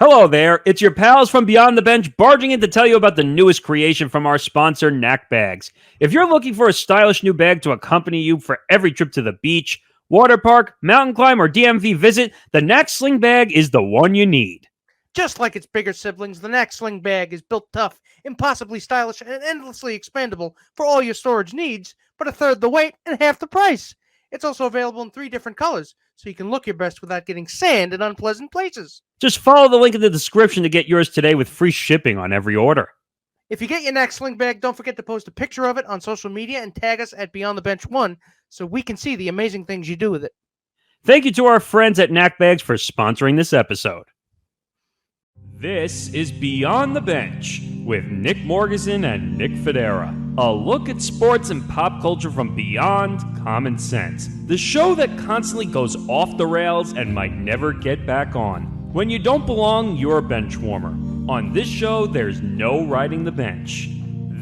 Hello there, it's your pals from Beyond the Bench barging in to tell you about the newest creation from our sponsor, Knack Bags. If you're looking for a stylish new bag to accompany you for every trip to the beach, water park, mountain climb, or DMV visit, the Knack Sling Bag is the one you need. Just like its bigger siblings, the Knack Sling Bag is built tough, impossibly stylish, and endlessly expandable for all your storage needs, but a third the weight and half the price. It's also available in 3 different colors, so you can look your best without getting sand in unpleasant places. Just follow the link in the description to get yours today with free shipping on every order. If you get your Knack Sling Bag, don't forget to post a picture of it on social media and tag us at Beyond the Bench 1 so we can see the amazing things you do with it. Thank you to our friends at Knack Bags for sponsoring this episode. This is Beyond the Bench with Nick Morgasen and Nick Fodera. A look at sports and pop culture from beyond common sense. The show that constantly goes off the rails and might never get back on. When you don't belong, you're a bench warmer. On this show, there's no riding the bench.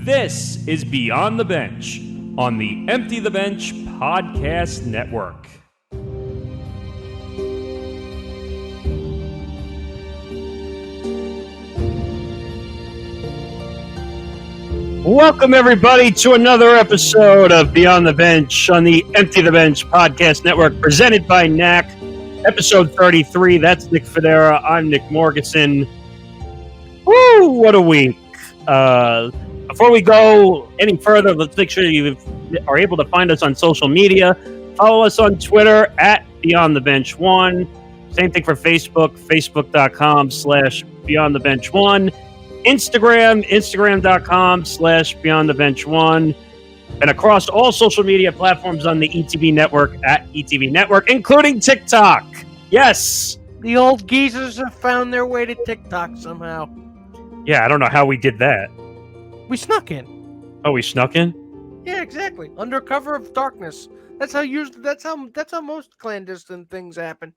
This is Beyond the Bench on the Empty the Bench Podcast Network. Welcome, everybody, to another episode of Beyond the Bench on the Empty the Bench Podcast Network, presented by Knack. Episode 33. That's Nick Fodera. I'm Nick Morgasen. Woo, what a week. Before we go any further, let's make sure you are able to find us on social media. Follow us on Twitter at Beyond the Bench 1. Same thing for Facebook, facebook.com/Beyond the Bench 1. Instagram, instagram.com/Beyond the Bench 1. And across all social media platforms on the ETB Network at ETB Network, including TikTok. Yes. The old geezers have found their way to TikTok somehow. Yeah, I don't know how we did that. We snuck in. Oh, we snuck in? Yeah, exactly. Under cover of darkness. That's how most clandestine things happen.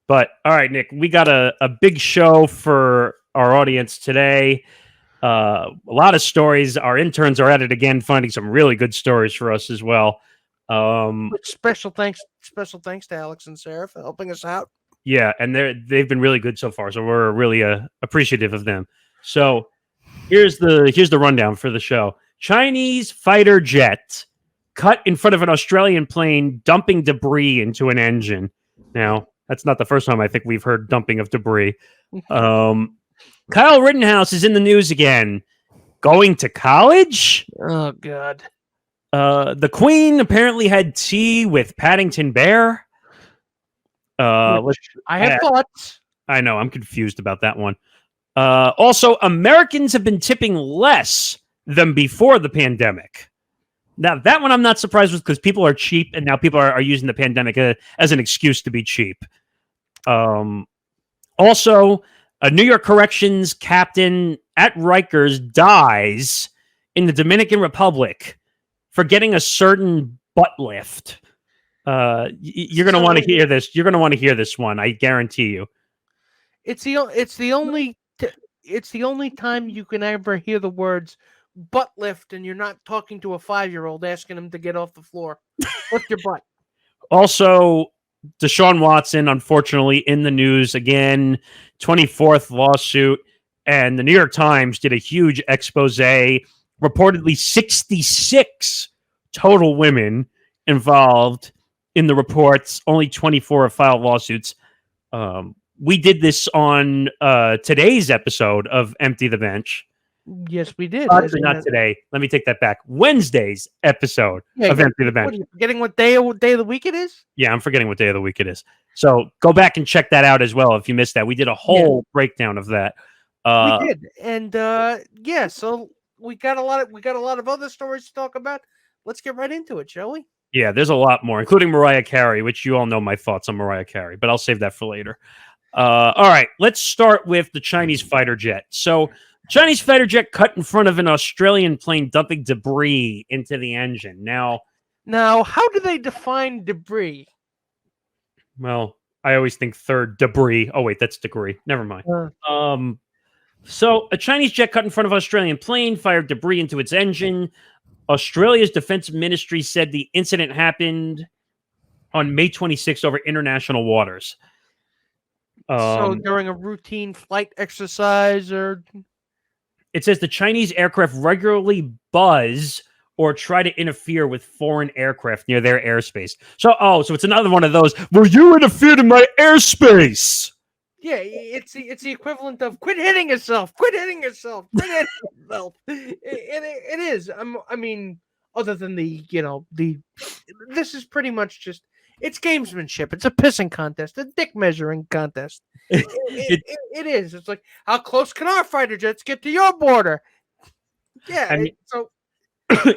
But all right, Nick, we got a big show for our audience today. A lot of stories. Our interns are at it again, finding some really good stories for us as well. Special thanks to Alex and Sarah for helping us out. Yeah, and they've been really good so far, so we're really appreciative of them. So here's the rundown for the show. Chinese fighter jet cut in front of an Australian plane, dumping debris into an engine. Now, that's not the first time I think we've heard dumping of debris. Kyle Rittenhouse is in the news again. Going to college? Oh, God. The Queen apparently had tea with Paddington Bear. I have thoughts. I know. I'm confused about that one. Also, Americans have been tipping less than before the pandemic. Now, that one I'm not surprised with because people are cheap, and now people are using the pandemic as an excuse to be cheap. Also, a New York corrections captain at Rikers dies in the Dominican Republic for getting a certain butt lift. You're going to want to hear this. You're going to want to hear this one. I guarantee you. It's the only time you can ever hear the words butt lift, and you're not talking to a 5-year-old asking him to get off the floor. Lift your butt. Also, Deshaun Watson, unfortunately, in the news again. 24th lawsuit, and the New York Times did a huge expose. Reportedly 66 total women involved in the reports. Only 24 have filed lawsuits. We did this on today's episode of Empty the Bench. Yes, we did. Actually, not today. Let me take that back. Wednesday's episode of Empty the Bench. What, are you forgetting what day of the week it is? Yeah, I'm forgetting what day of the week it is. So go back and check that out as well if you missed that. We did a whole breakdown of that. We did, and so we got a lot of other stories to talk about. Let's get right into it, shall we? Yeah, there's a lot more, including Mariah Carey, which you all know my thoughts on Mariah Carey, but I'll save that for later. All right, let's start with the Chinese fighter jet. So, Chinese fighter jet cut in front of an Australian plane, dumping debris into the engine. Now, how do they define debris? Well, I always think debris. Oh, wait, that's degree. Never mind. So, a Chinese jet cut in front of an Australian plane, fired debris into its engine. Australia's defense ministry said the incident happened on May 26th over international waters. So during a routine flight exercise, or it says the Chinese aircraft regularly buzz or try to interfere with foreign aircraft near their airspace. So it's another one of those. Well, you interfered in my airspace. yeah, it's the equivalent of quit hitting yourself. Quit hitting yourself. Quit hitting yourself. It is. I mean, other than this is pretty much just it's gamesmanship. It's a pissing contest, a dick measuring contest. It is. It's like, how close can our fighter jets get to your border? Yeah. So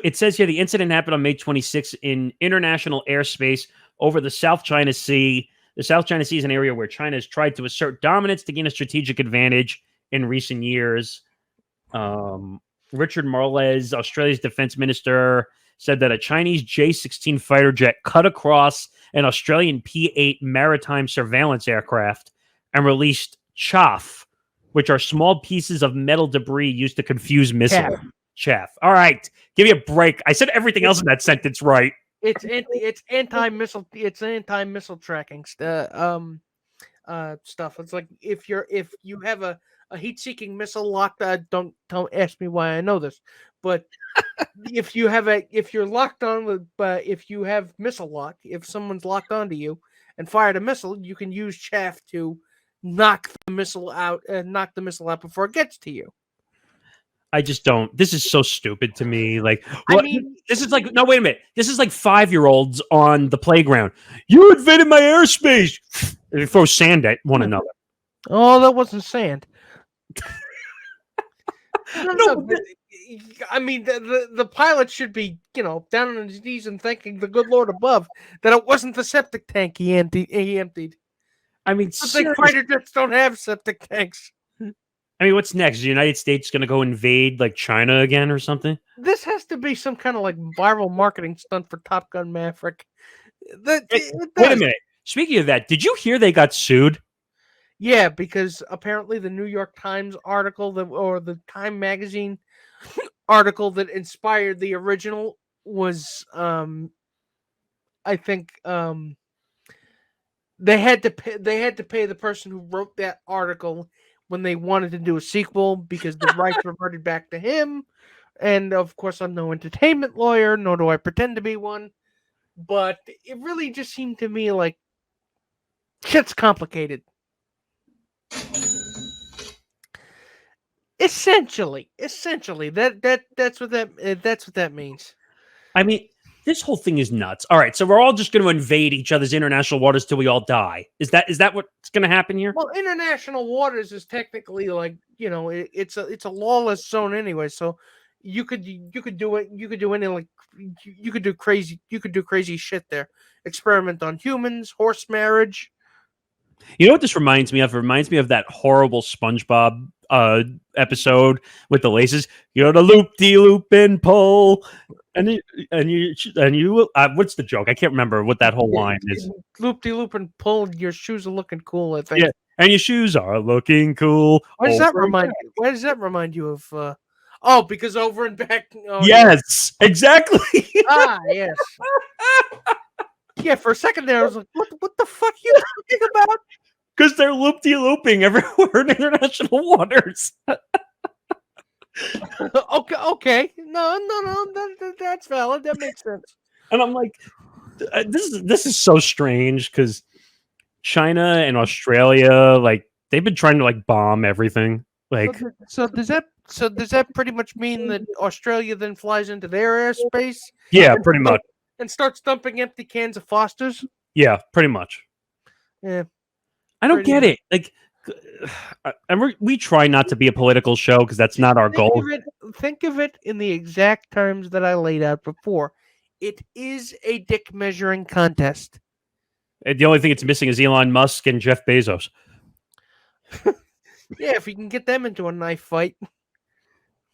it says here the incident happened on May 26th in international airspace over the South China Sea. The South China Sea is an area where China has tried to assert dominance to gain a strategic advantage in recent years. Richard Marles, Australia's defense minister, said that a Chinese J-16 fighter jet cut across an Australian P-8 maritime surveillance aircraft and released chaff, which are small pieces of metal debris used to confuse missiles. Chaff. All right, give me a break. I said everything else in that sentence right. It's anti-missile. It's anti-missile tracking stuff. It's like if you have a heat-seeking missile locked. Don't ask me why I know this, but if you're locked on with, if you have missile lock, if someone's locked onto you and fired a missile, you can use chaff to knock the missile out before it gets to you. I just don't. This is so stupid to me. Like, what? This is like, no, wait a minute. This is like 5-year-olds on the playground. You invaded my airspace. They throw sand at one another. Oh, that wasn't sand. No, I mean, the pilot should be, down on his knees and thanking the good Lord above that it wasn't the septic tank he emptied. I mean, fighter jets don't have septic tanks. I mean, what's next? Is the United States going to go invade like China again or something? This has to be some kind of like viral marketing stunt for Top Gun Maverick. Wait a minute. Speaking of that, did you hear they got sued? Yeah, because apparently the New York Times article or the Time magazine article that inspired the original was, I think, they had to pay the person who wrote that article when they wanted to do a sequel because the rights reverted back to him. And of course, I'm no entertainment lawyer, nor do I pretend to be one. But it really just seemed to me like shit's complicated. Essentially, that's what that means. I mean, this whole thing is nuts. All right, so we're all just going to invade each other's international waters till we all die. Is that what's going to happen here? Well, international waters is technically like, it's a lawless zone anyway. So you could do it. You could do anything, like you could do crazy shit there. Experiment on humans, horse marriage. You know what this reminds me of? It reminds me of that horrible SpongeBob episode with the laces. You're the loop-de-loop and pull. And you what's the joke? I can't remember what that whole line is. Loop-de-loop and pull. Your shoes are looking cool, I think. Yeah, and your shoes are looking cool. Why does that remind you of? Because over and back. Oh, yes, yeah. Exactly. Yes. Yeah, for a second there, I was like, "What the fuck are you talking about?" Because they're loop-de-looping everywhere in international waters. Okay. No. That's valid. That makes sense. And I'm like, this is so strange because China and Australia, like, they've been trying to like bomb everything. Like, so does that pretty much mean that Australia then flies into their airspace? Yeah, pretty much. And starts dumping empty cans of Foster's? Yeah, pretty much. Yeah. I don't get it. Like, and we try not to be a political show because that's not our goal. Think of it in the exact terms that I laid out before. It is a dick measuring contest. And the only thing it's missing is Elon Musk and Jeff Bezos. Yeah, if you can get them into a knife fight.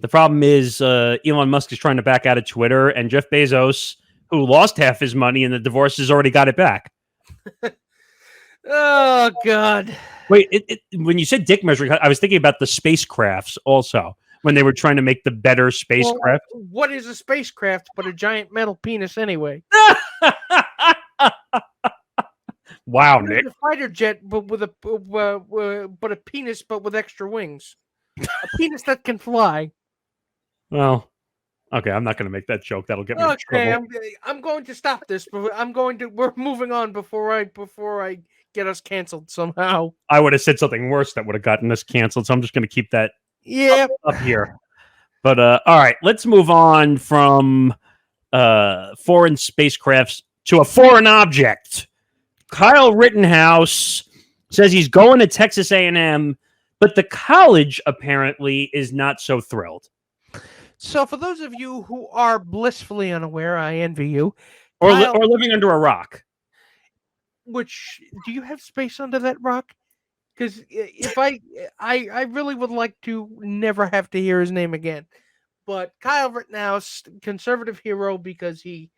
The problem is Elon Musk is trying to back out of Twitter, and Jeff Bezos, who lost half his money in the divorce, has already got it back. Oh, God. Wait, when you said dick measuring, I was thinking about the spacecrafts also, when they were trying to make the better spacecraft. Well, what is a spacecraft but a giant metal penis anyway? Wow, What Nick. is a fighter jet, but with a penis, but with extra wings? A penis that can fly. Well, okay, I'm not going to make that joke. That'll get me in Okay, trouble. I'm going to stop this, but we're moving on before I get us canceled somehow. I would have said something worse that would have gotten us canceled, so I'm just going to keep that Yeah. up here. But all right, let's move on from foreign spacecrafts to a foreign object. Kyle Rittenhouse says he's going to Texas A&M, but the college apparently is not so thrilled. So for those of you who are blissfully unaware, I envy you. Or Kyle, living under a rock. which do you have space under that rock? Because if I really would like to never have to hear his name again. But Kyle Rittenhouse, conservative hero, because he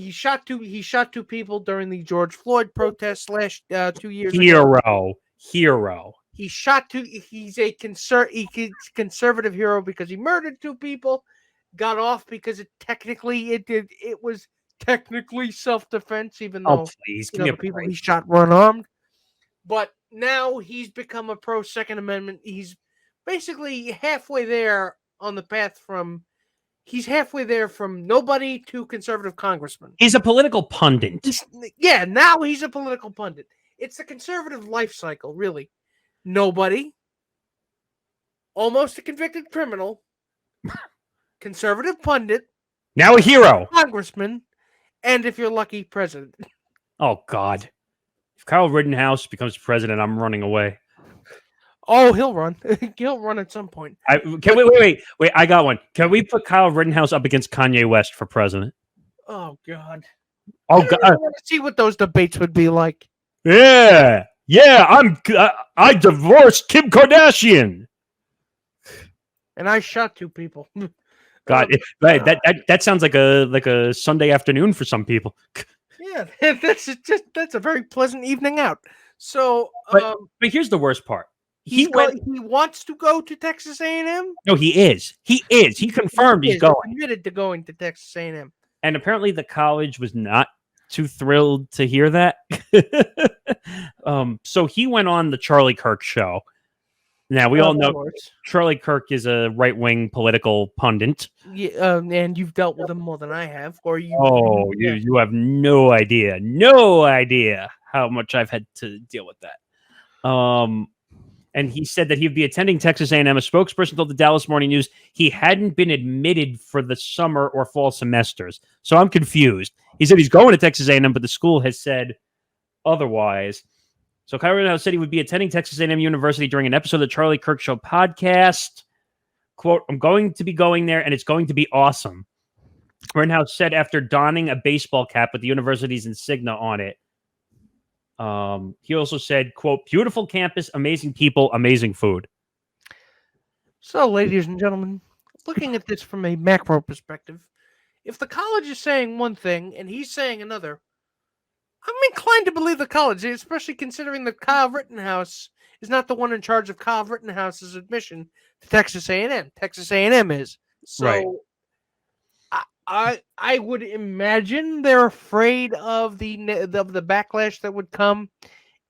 shot two people during the George Floyd protests last 2 years ago. Hero. He shot two. He's a conservative hero because he murdered two people. Got off because it was technically self-defense, even though Please the people he shot were unarmed. But now he's become a pro Second Amendment. He's basically halfway there on the path from. He's halfway there from nobody to conservative congressman. He's a political pundit. Now he's a political pundit. It's the conservative life cycle, really. Nobody, almost a convicted criminal, conservative pundit, now a hero, congressman, and if you're lucky, president. Oh, God. If Kyle Rittenhouse becomes president, I'm running away. Oh, he'll run. He'll run at some point. Wait. I got one. Can we put Kyle Rittenhouse up against Kanye West for president? Oh, God. Oh, God. I want to see what those debates would be like. Yeah. I divorced Kim Kardashian. And I shot two people. God, that sounds like a Sunday afternoon for some people. Yeah, that's a very pleasant evening out. So, but here's the worst part. He wants to go to Texas A&M. No, he is. He confirmed he's going. Committed to going to Texas A&M. And apparently, the college was not too thrilled to hear that. So he went on the Charlie Kirk show. Now we all know Charlie Kirk is a right-wing political pundit. Yeah, and you've dealt with him more than I have. Or you? Oh, you have no idea how much I've had to deal with that. And he said that he'd be attending Texas A&M. A spokesperson told the Dallas Morning News he hadn't been admitted for the summer or fall semesters. So I'm confused. He said he's going to Texas A&M, but the school has said otherwise. So Kyle Rittenhouse said he would be attending Texas A&M University during an episode of the Charlie Kirk Show podcast. Quote, I'm going to be going there, and it's going to be awesome. Rittenhouse said after donning a baseball cap with the university's insignia on it. He also said, quote, beautiful campus, amazing people, amazing food. So, ladies and gentlemen, looking at this from a macro perspective, if the college is saying one thing and he's saying another, I'm inclined to believe the college, especially considering that Kyle Rittenhouse is not the one in charge of Kyle Rittenhouse's admission to Texas A&M. Texas A&M is. So, right. I would imagine they're afraid of the backlash that would come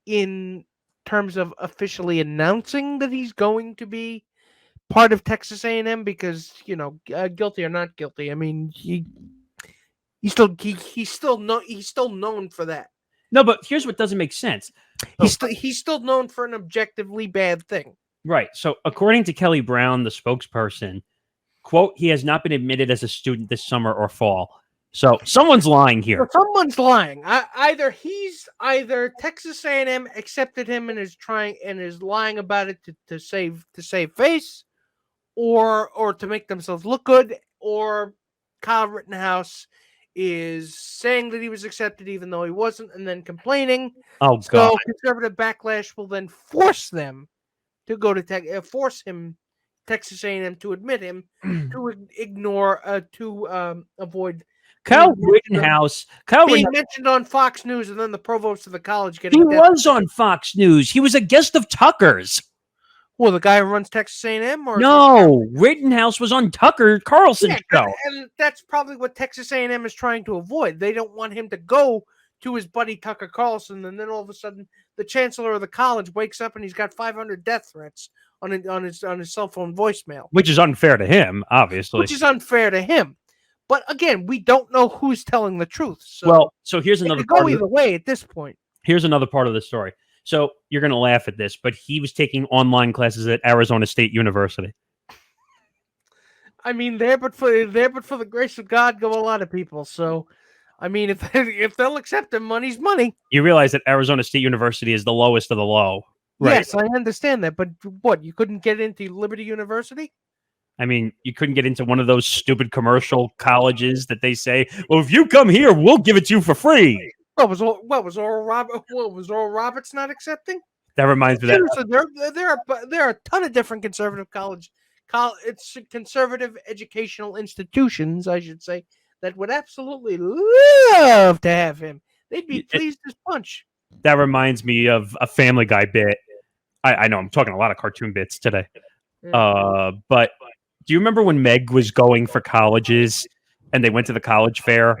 in terms of officially announcing that he's going to be part of Texas A&M because, guilty or not guilty. I mean, he's still known for that. No, but here's what doesn't make sense. He's still known for an objectively bad thing. Right. So according to Kelly Brown, the spokesperson, quote, he has not been admitted as a student this summer or fall. So someone's lying here. Well, someone's lying. Either Texas A&M accepted him and is lying about it to save face, or to make themselves look good, or Kyle Rittenhouse is saying that he was accepted even though he wasn't, and then complaining. Oh, God. So conservative backlash will then force them to go to force him, Texas A&M, to admit him, to ignore, to avoid Kyle Rittenhouse being mentioned on Fox News, and then the provost of the college getting. He was on Fox News. He was a guest of Tucker's. Well, the guy who runs Texas A&M, or no, Rittenhouse was on Tucker Carlson's show, and that's probably what Texas A&M is trying to avoid. They don't want him to go to his buddy Tucker Carlson, and then all of a sudden the chancellor of the college wakes up and he's got 500 death threats on his cell phone voicemail, which is unfair to him, obviously. which is unfair to him. But again, we don't know who's telling the truth. So here's another part. Go either way at this point. Here's another part of the story. So you're going to laugh at this, but he was taking online classes at Arizona State University. I mean, there but for the grace of God go a lot of people. So, I mean, if they'll accept him, money's money. You realize that Arizona State University is the lowest of the low, right? Yes, I understand that. But what, you couldn't get into Liberty University? I mean, you couldn't get into one of those stupid commercial colleges that they say, well, if you come here, we'll give it to you for free. What was Oral Roberts not accepting? That reminds me of that. There are a ton of different conservative conservative educational institutions, I should say, that would absolutely love to have him. They'd be pleased as punch. That reminds me of a Family Guy bit. I know I'm talking a lot of cartoon bits today. But do you remember when Meg was going for colleges and they went to the college fair?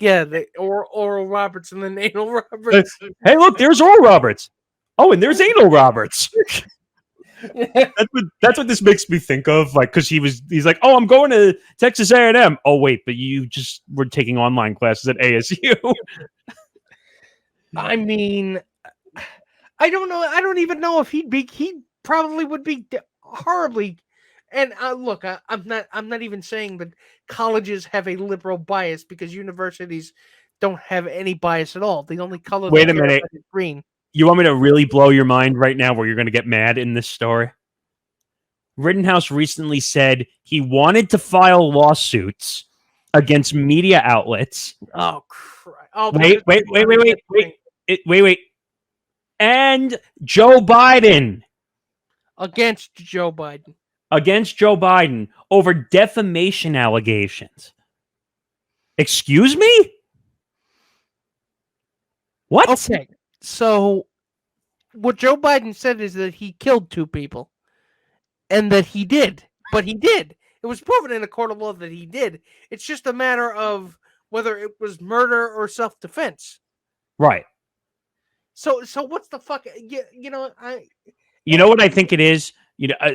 Yeah, Oral Roberts and then Anal Roberts. Hey, look, there's Oral Roberts. Oh, and there's Anal Roberts. That's what this makes me think of. Like, because he's like, oh, I'm going to Texas A&M. Oh, wait, but you just were taking online classes at ASU. I mean, I don't know. I don't even know if he probably would be horribly. And look, I'm not even saying that colleges have a liberal bias, because universities don't have any bias at all. The only color. Wait a minute. Is green. You want me to really blow your mind right now where you're going to get mad in this story? Rittenhouse recently said he wanted to file lawsuits against media outlets. Oh, crap. Oh, wait. And Joe Biden. Against Joe Biden. Against Joe Biden over defamation allegations. Excuse me? What? Okay. So, what Joe Biden said is that he killed 2 people, and that he did. But he did. It was proven in a court of law that he did. It's just a matter of whether it was murder or self-defense. Right. So what's the fuck? You know what I think it is?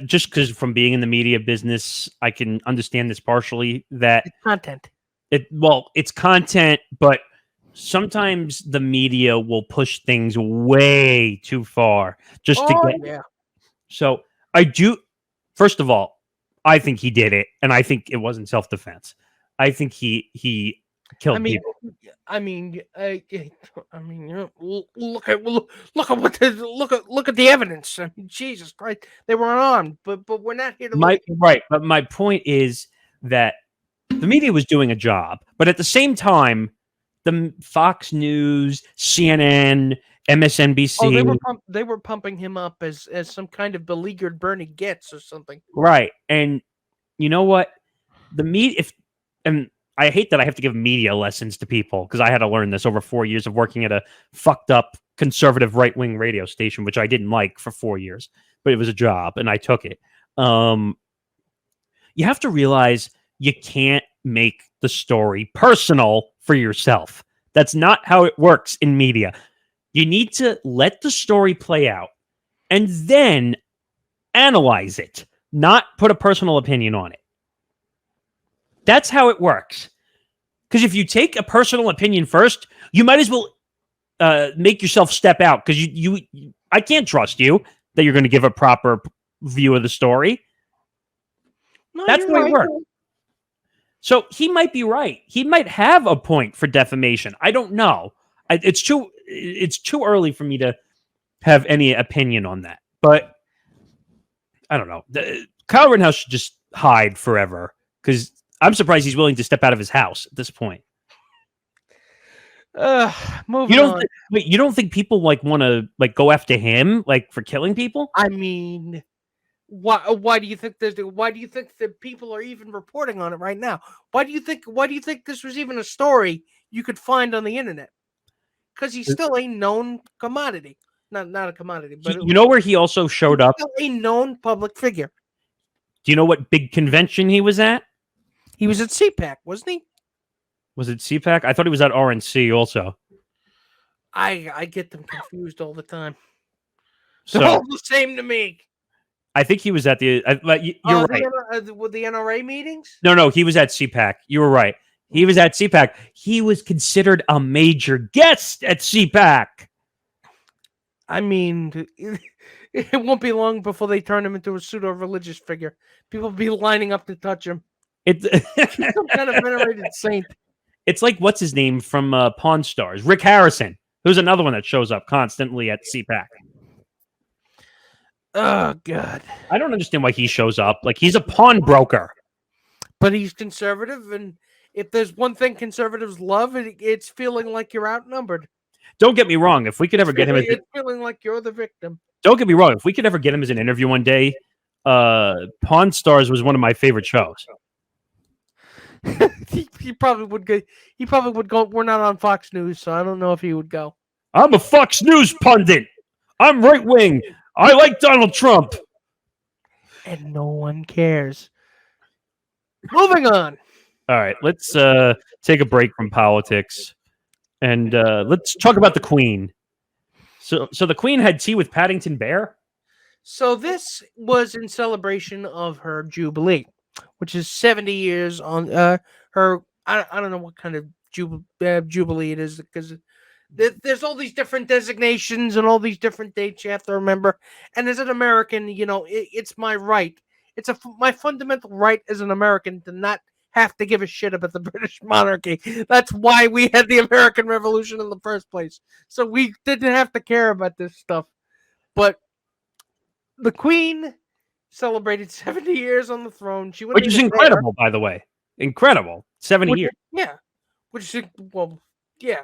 Just because from being in the media business, I can understand this partially. That it's content. It's content, but sometimes the media will push things way too far just to get. Yeah. So I do. First of all, I think he did it, and I think it wasn't self-defense. I think he killed people. Look at the evidence. I mean, Jesus Christ, they were unarmed, but we're not here to. But my point is that the media was doing a job, but at the same time, the Fox News, CNN, MSNBC, they were pumping him up as some kind of beleaguered Bernie Getz or something. Right, and you know what? The media, I hate that I have to give media lessons to people, because I had to learn this over 4 years of working at a fucked up conservative right-wing radio station, which I didn't like for 4 years, but it was a job and I took it. You have to realize you can't make the story personal for yourself. That's not how it works in media. You need to let the story play out and then analyze it, not put a personal opinion on it. That's how it works. Because if you take a personal opinion first, you might as well make yourself step out, because I can't trust you that you're going to give a proper view of the story. No, that's the way it works. So he might be right. He might have a point for defamation. I don't know. It's too early for me to have any opinion on that. But I don't know. Kyle Rittenhouse should just hide forever, because I'm surprised he's willing to step out of his house at this point. Moving on. You don't think people want to go after him for killing people? I mean, why do you think that people are even reporting on it right now? Why do you think this was even a story you could find on the internet? Because he's still a known commodity. Not a commodity, but you know where he also showed up? Still a known public figure. Do you know what big convention he was at? He was at CPAC, wasn't he? Was it CPAC? I thought he was at RNC also. I get them confused all the time. So They're all the same to me. I think he was at the. You're right. With the NRA meetings? No, he was at CPAC. You were right. He was at CPAC. He was considered a major guest at CPAC. I mean, it won't be long before they turn him into a pseudo-religious figure. People will be lining up to touch him. It's Some kind of venerated saint. It's like, what's his name from Pawn Stars? Rick Harrison, who's another one that shows up constantly at CPAC. Oh, God. I don't understand why he shows up. Like, he's a pawnbroker. But he's conservative, and if there's one thing conservatives love, it's feeling like you're outnumbered. Don't get me wrong. If we could ever get him, it's feeling like you're the victim. Don't get me wrong. If we could ever get him as an interview one day, Pawn Stars was one of my favorite shows. he probably would go. He probably would go. We're not on Fox News, so I don't know if he would go. I'm a Fox News pundit. I'm right wing. I like Donald Trump. And no one cares. Moving on. All right, let's take a break from politics, and let's talk about the Queen. So the Queen had tea with Paddington Bear. So this was in celebration of her Jubilee, which is 70 years on her. I don't know what kind of Jubilee it is, because there's all these different designations and all these different dates you have to remember. And as an American, it's my right. It's my fundamental right as an American to not have to give a shit about the British monarchy. That's why we had the American Revolution in the first place. So we didn't have to care about this stuff. But the Queen celebrated 70 years on the throne. Which is incredible, by the way. Incredible. 70 years. Yeah. Which is, well, yeah.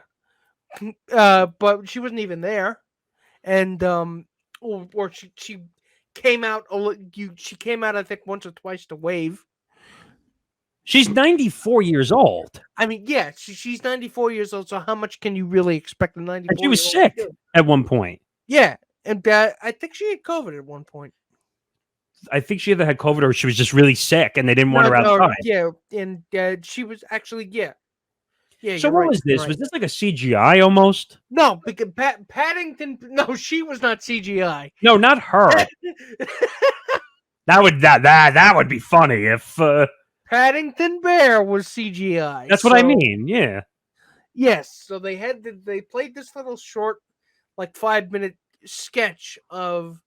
But she wasn't even there. And, or she came out, she came out, I think, once or twice to wave. She's 94 years old. I mean, yeah, she's 94 years old, so how much can you really expect a 94-year-old? And she was sick at one point. Yeah, and I think she had COVID at one point. I think she either had COVID or she was just really sick and they didn't want her outside. Yeah, and she was actually, yeah. So what was this? Right. Was this like a CGI almost? No, because Paddington, no, she was not CGI. No, not her. that would be funny if... Paddington Bear was CGI. That's what I mean, yeah. Yes, so they played this little short, like 5-minute sketch of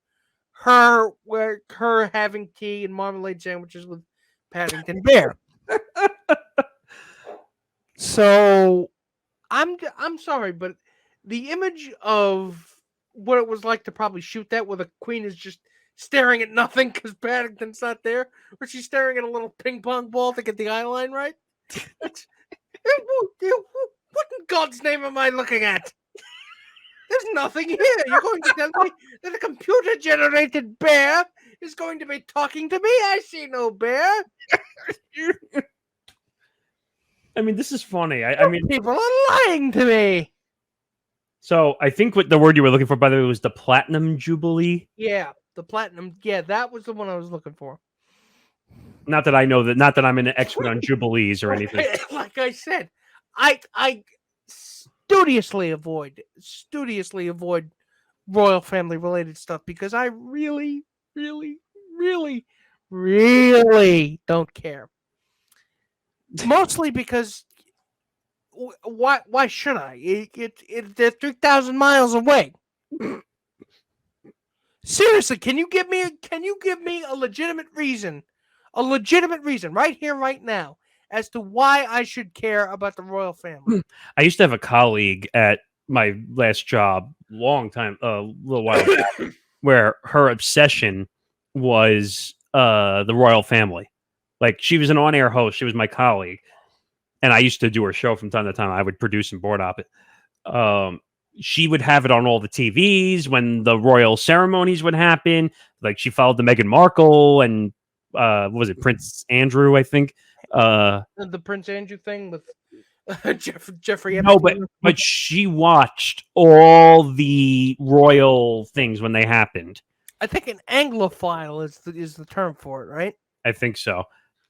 her having tea and marmalade sandwiches with Paddington Bear. So I'm sorry, but the image of what it was like to probably shoot that, where the Queen is just staring at nothing because Paddington's not there, or she's staring at a little ping pong ball to get the eye line right. What in God's name am I looking at? There's nothing here. You're going to tell me that a computer-generated bear is going to be talking to me? I see no bear. I mean, this is funny. I mean, people are lying to me. So I think what the word you were looking for, by the way, was the Platinum Jubilee. Yeah, the Platinum. Yeah, that was the one I was looking for. Not that I know that. Not that I'm an expert on jubilees or anything. Like I said, I studiously avoid royal family related stuff because I really, really, really, really don't care. Mostly because why should I? They're 3,000 miles away. Seriously, can you give me a legitimate reason right here, right now, as to why I should care about the royal family? I used to have a colleague at my last job, a little while ago, where her obsession was the royal family. Like, she was an on-air host. She was my colleague. And I used to do her show from time to time. I would produce and board op it. She would have it on all the TVs when the royal ceremonies would happen. Like, she followed the Meghan Markle and, what was it, Prince Andrew, I think. The Prince Andrew thing with Jeffrey Epstein. No, but she watched all the royal things when they happened. I think an Anglophile is the term for it, right? I think so.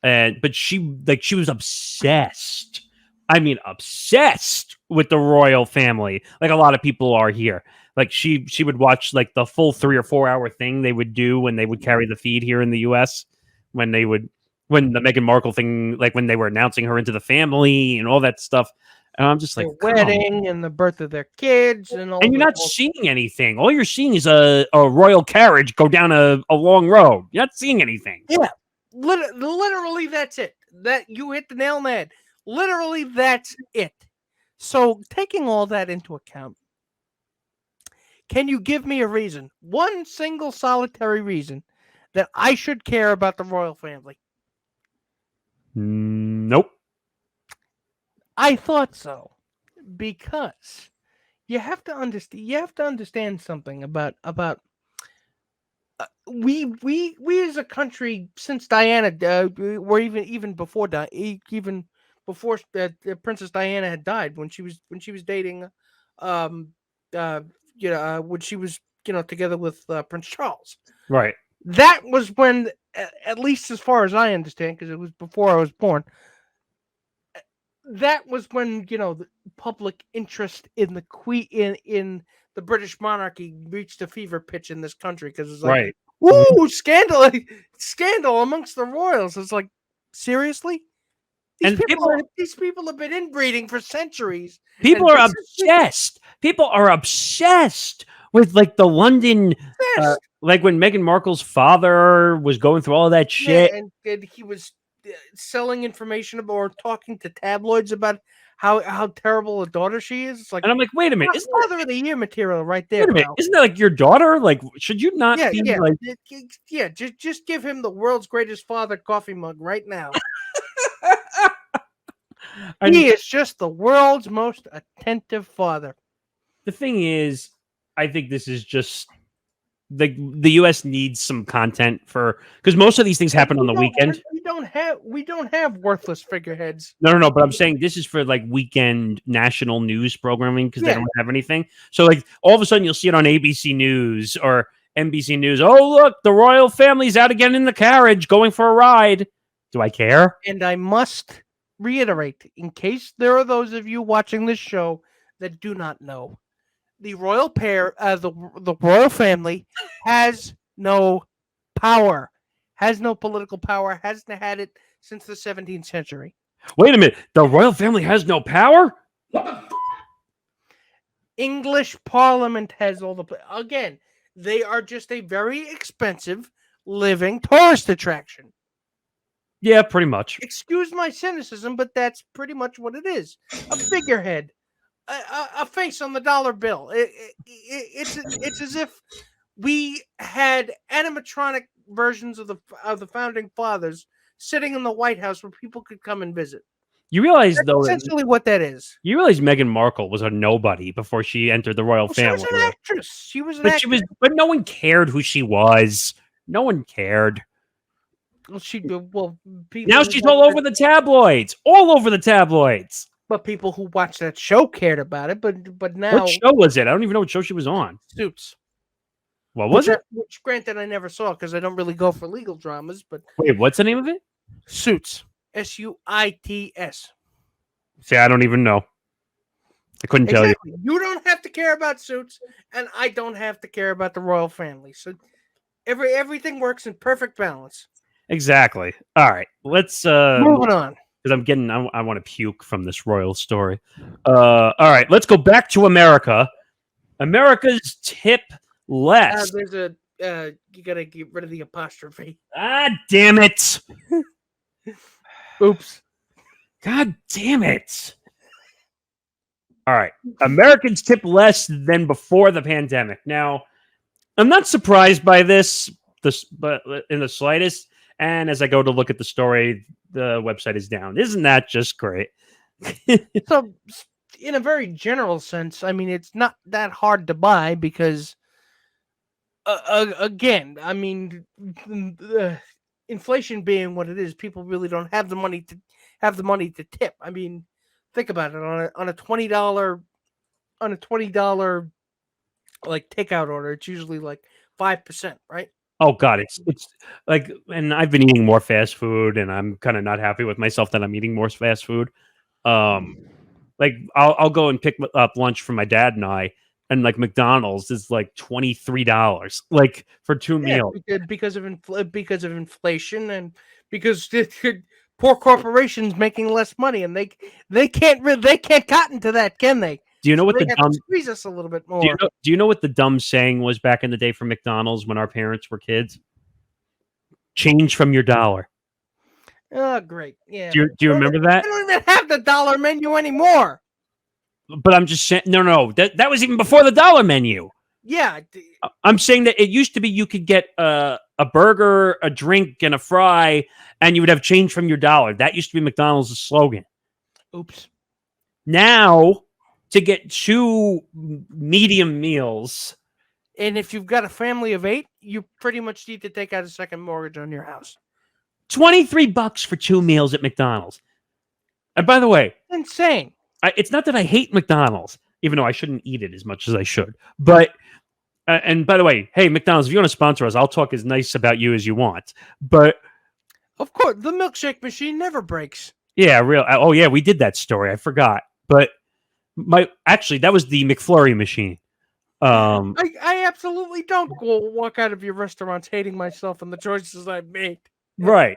But she was obsessed. I mean, obsessed with the royal family, like a lot of people are here. Like she would watch like the full 3 or 4 hour thing they would do when they would carry the feed here in the U.S. when the Meghan Markle thing, like when they were announcing her into the family and all that stuff. And I'm just like, their wedding and the birth of their kids and all. And you're not seeing anything. All you're seeing is a royal carriage go down a long road. You're not seeing anything. Yeah, literally that's it. That you hit the nail on the head. Literally, that's it. So, taking all that into account, can you give me a reason, one single solitary reason, that I should care about the royal family? Nope. I thought so, because you have to understand. You have to understand something about we as a country, since Diana, or even before Princess Diana had died, when she was dating, when she was together with Prince Charles. Right. That was when, at least as far as I understand, because it was before I was born. That was when the public interest in the Queen in the British monarchy reached a fever pitch in this country, because it's like, Right. ooh, scandal amongst the royals. It's like, seriously? These people have been inbreeding for centuries. People are obsessed. People are obsessed with like the London, like when Meghan Markle's father was going through all that shit, and he was selling information about, or talking to tabloids about how terrible a daughter she is. It's like, and I'm like, wait a minute, isn't Father of the Year material right there? Wait a minute, isn't that like your daughter? Like, should you not be like, just give him the world's greatest father coffee mug right now. He is just the world's most attentive father. The thing is, I think this is just the U.S. needs some content because most of these things happen on the weekend. We don't have worthless figureheads. No. But I'm saying this is for like weekend national news programming, because they don't have anything. So like all of a sudden you'll see it on ABC News or NBC News. Oh, look, the royal family's out again in the carriage going for a ride. Do I care? And I must reiterate, in case there are those of you watching this show that do not know, the royal the royal family has no power, has no political power, hasn't had it since the 17th century. Wait a minute, the royal family has no power? English Parliament has all the again. They are just a very expensive living tourist attraction. Yeah, pretty much. Excuse my cynicism, but that's pretty much what it is. A figurehead, a face on the dollar bill. It's as if we had animatronic versions of the founding fathers sitting in the White House where people could come and visit. You realize, though, essentially what that is. You realize Meghan Markle was a nobody before she entered the royal family. She was an actress. She was an actress. But no one cared who she was. No one cared. Well, now she's all over the tabloids. All over the tabloids. But people who watched that show cared about it. But now, what show was it? I don't even know what show she was on. Suits. What was it? Which, granted, I never saw because I don't really go for legal dramas. But wait, what's the name of it? Suits. Suits. See, I don't even know. I couldn't tell you. You don't have to care about Suits, and I don't have to care about the royal family. So everything works in perfect balance. Exactly. All right, let's moving on, because I want to puke from this royal story. All right, let's go back to America. America's tip less. There's a you gotta get rid of the apostrophe. Ah, damn it! Oops. God damn it! All right, Americans tip less than before the pandemic. Now, I'm not surprised by this, but in the slightest. And as I go to look at the story, the website is down. Isn't that just great? So, in a very general sense, I mean, it's not that hard to buy because, again, I mean, inflation being what it is, people really don't have the money to tip. I mean, think about it, on a $20 like takeout order, it's usually like 5%, right? Oh God, it's like, and I've been eating more fast food, and I'm kind of not happy with myself that I'm eating more fast food. Like Like I'll go and pick up lunch for my dad and I, and like McDonald's is like $23, like for 2 meals. because of inflation, and because poor corporations making less money, and they can't cotton to that, can they? Do you know So what they the have dumb to squeeze us a little bit do you more. know do you know what the dumb saying was back in the day for McDonald's when our parents were kids? Change from your dollar. Oh, great. Yeah. Do you remember that? They don't even have the dollar menu anymore. But I'm just saying, no, that was even before the dollar menu. Yeah. I'm saying that it used to be you could get a burger, a drink, and a fry, and you would have change from your dollar. That used to be McDonald's slogan. Oops. Now, to get 2 medium meals, And if you've got a family of 8, you pretty much need to take out a second mortgage on your house. $23 for 2 meals at McDonald's. And by the way, Insane. it's not that I hate McDonald's, even though I shouldn't eat it as much as I should. But and by the way, hey McDonald's, if you want to sponsor us, I'll talk as nice about you as you want. But Of course, the milkshake machine never breaks. yeah, oh yeah, we did that story. I forgot. But actually that was the McFlurry machine. I absolutely don't walk out of your restaurants hating myself and the choices I've made. Right.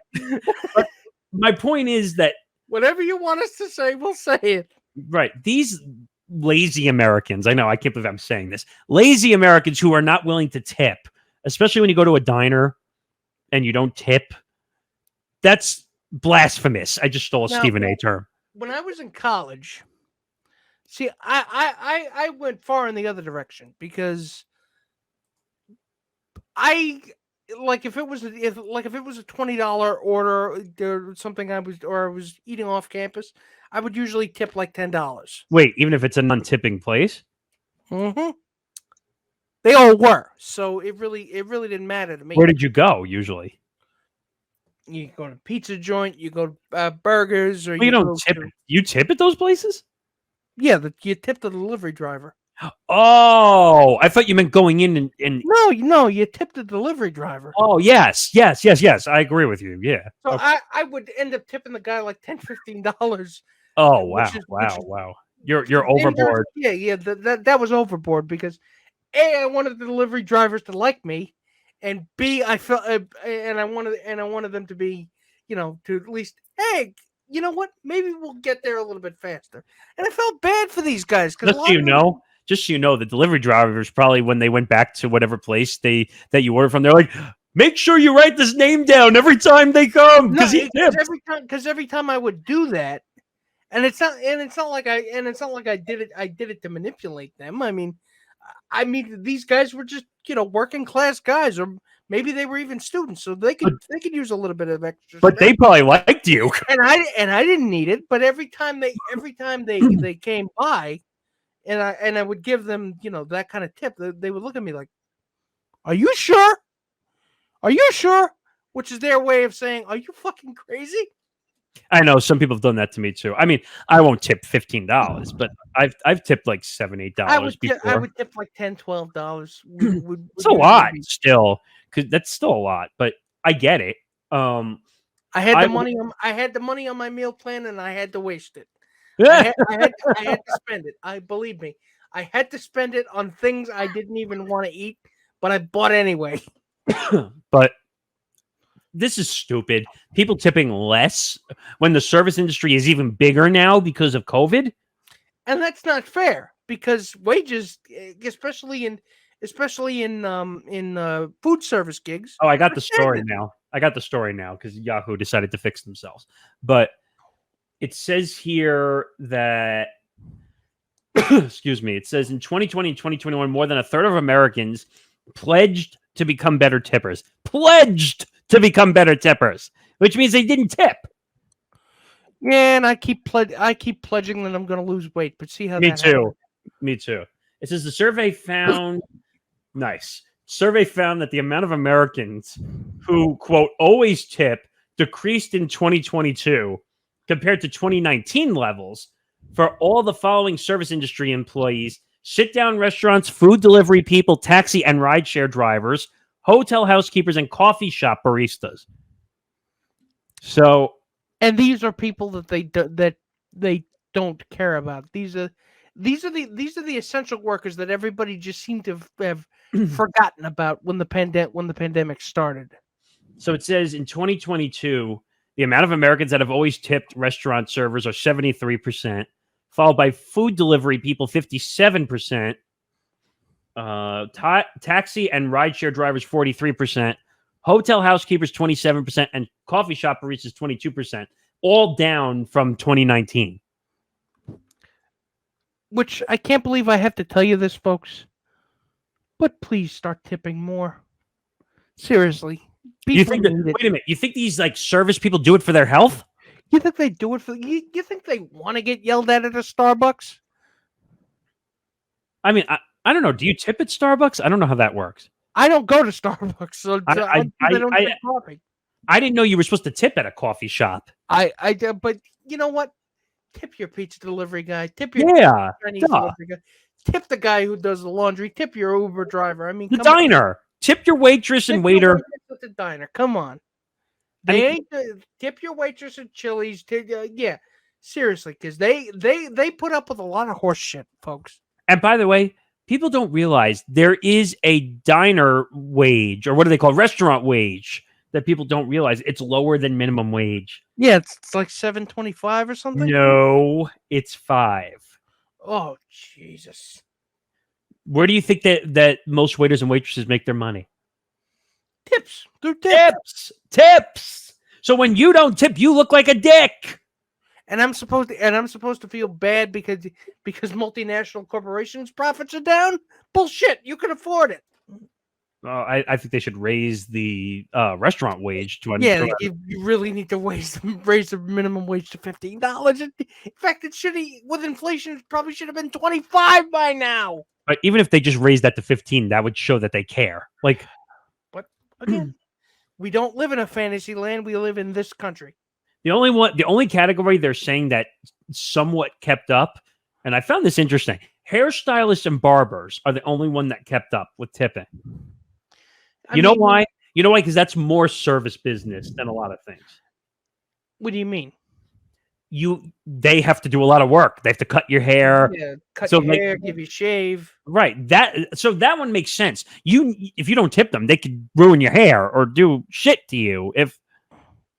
But my point is that Whatever you want us to say, we'll say it. right, these lazy Americans, I know, I can't believe I'm saying this. Lazy Americans who are not willing to tip, especially when you go to a diner and you don't tip. That's blasphemous. I just stole a Stephen A term. When I was in college, see, I went far in the other direction, because if it was a $20 order or something, I was eating off campus, I would usually tip like $10. Wait, even if it's a non-tipping place? Mm-hmm. They all were, so it really didn't matter to me. Where did you go usually? You go to pizza joint, you go to burgers, or Well, you don't tip. You tip at those places? Yeah, you tip the delivery driver. Oh, I thought you meant going in and No, you tip the delivery driver. Oh, yes. I agree with you. Yeah. So Okay. I would end up tipping the guy like $10-15. Oh, wow. You're overboard. Yeah, that was overboard, because A, I wanted the delivery drivers to like me, and B, I felt and I wanted them to be, to at least, hey, you know what? Maybe we'll get there a little bit faster. And I felt bad for these guys, because Just so you know, the delivery drivers probably, when they went back to whatever place that you ordered from, they're like, make sure you write this name down every time they come, because every time I would do that, and it's not like I did it to manipulate them. I mean these guys were just working class guys, or maybe they were even students, so they could use a little bit of extra. But they probably liked you, and I didn't need it. But every time they came by, and I would give them that kind of tip, they would look at me like, "Are you sure? Are you sure?" Which is their way of saying, "Are you fucking crazy?" I know some people have done that to me too. I mean, I won't tip $15, but I've tipped like $7-8 before. I would tip like $10-12. It's a lot still, because that's still a lot. But I get it. I had the money on my meal plan, and I had to waste it. Yeah. I had to spend it. Believe me, I had to spend it on things I didn't even want to eat, but I bought anyway. But this is stupid. People tipping less when the service industry is even bigger now because of COVID. And that's not fair, because wages, especially in food service gigs. Oh, I got the story now because Yahoo decided to fix themselves. But it says here that, excuse me, it says in 2020 and 2021, more than a third of Americans pledged to become better tippers. Which means they didn't tip. Yeah, and I keep pledging that I'm going to lose weight, but see how Me too. It says the survey found that the amount of Americans who, quote, always tip decreased in 2022 compared to 2019 levels for all the following service industry employees: sit-down restaurants, food delivery people, taxi and rideshare drivers, hotel housekeepers, and coffee shop baristas. So, and these are people that they don't care about. These are the essential workers that everybody just seemed to have forgotten about when the pandemic started. So it says in 2022, the amount of Americans that have always tipped restaurant servers are 73%, followed by food delivery people 57%, taxi and rideshare drivers 43%, hotel housekeepers 27%, and coffee shop baristas 22%, all down from 2019. Which I can't believe I have to tell you this, folks, but please start tipping more. Seriously. You think wait a minute, you think these like service people do it for their health? You think they do it for you think they want to get yelled at a Starbucks? I mean, I don't know. Do you tip at Starbucks? I don't know how that works. I don't go to Starbucks, so I don't drink coffee. I didn't know you were supposed to tip at a coffee shop. But you know what? Tip your pizza delivery guy. Tip your Chinese delivery guy. Tip the guy who does the laundry. Tip your Uber driver. I mean, the diner. On. Tip your waitress and waiter. At the diner. Come on. Tip your waitress at Chili's. Yeah, seriously, because they put up with a lot of horse shit, folks. And by the way, people don't realize there is a diner wage, or what do they call it? Restaurant wage, that people don't realize. It's lower than minimum wage. Yeah, it's like $7.25 or something. No, it's $5. Oh, Jesus. Where do you think that most waiters and waitresses make their money? Tips. They're Tips. So when you don't tip, you look like a dick. And I'm supposed to feel bad because multinational corporations' profits are down? Bullshit. You can afford it. I think they should raise the restaurant wage to you really need to raise the minimum wage to $15. In fact, with inflation, it probably should have been $25 by now. But even if they just raised that to 15, that would show that they care. Like, but again, we don't live in a fantasy land. We live in this country. The only category they're saying that somewhat kept up, and I found this interesting. Hairstylists and barbers are the only one that kept up with tipping. You know why? You know why? Because that's more service business than a lot of things. What do you mean? They have to do a lot of work. They have to cut your hair. Yeah, cut your hair, give you a shave. Right. So that one makes sense. If you don't tip them, they could ruin your hair or do shit to you. If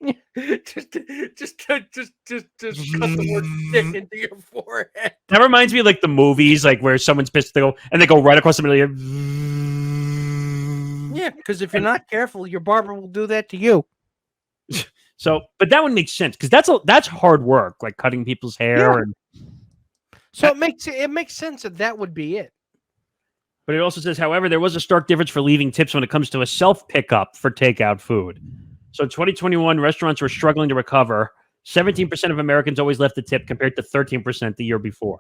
just cut the word dick into your forehead. That reminds me of like the movies, like where someone's pissed, they go right across the middle of your. Yeah, because if you're not careful, your barber will do that to you. So, but that one makes sense because that's hard work, like cutting people's hair, and so it makes sense that would be it. But it also says, however, there was a stark difference for leaving tips when it comes to a self pickup for takeout food. So in 2021, restaurants were struggling to recover. 17% of Americans always left a tip compared to 13% the year before.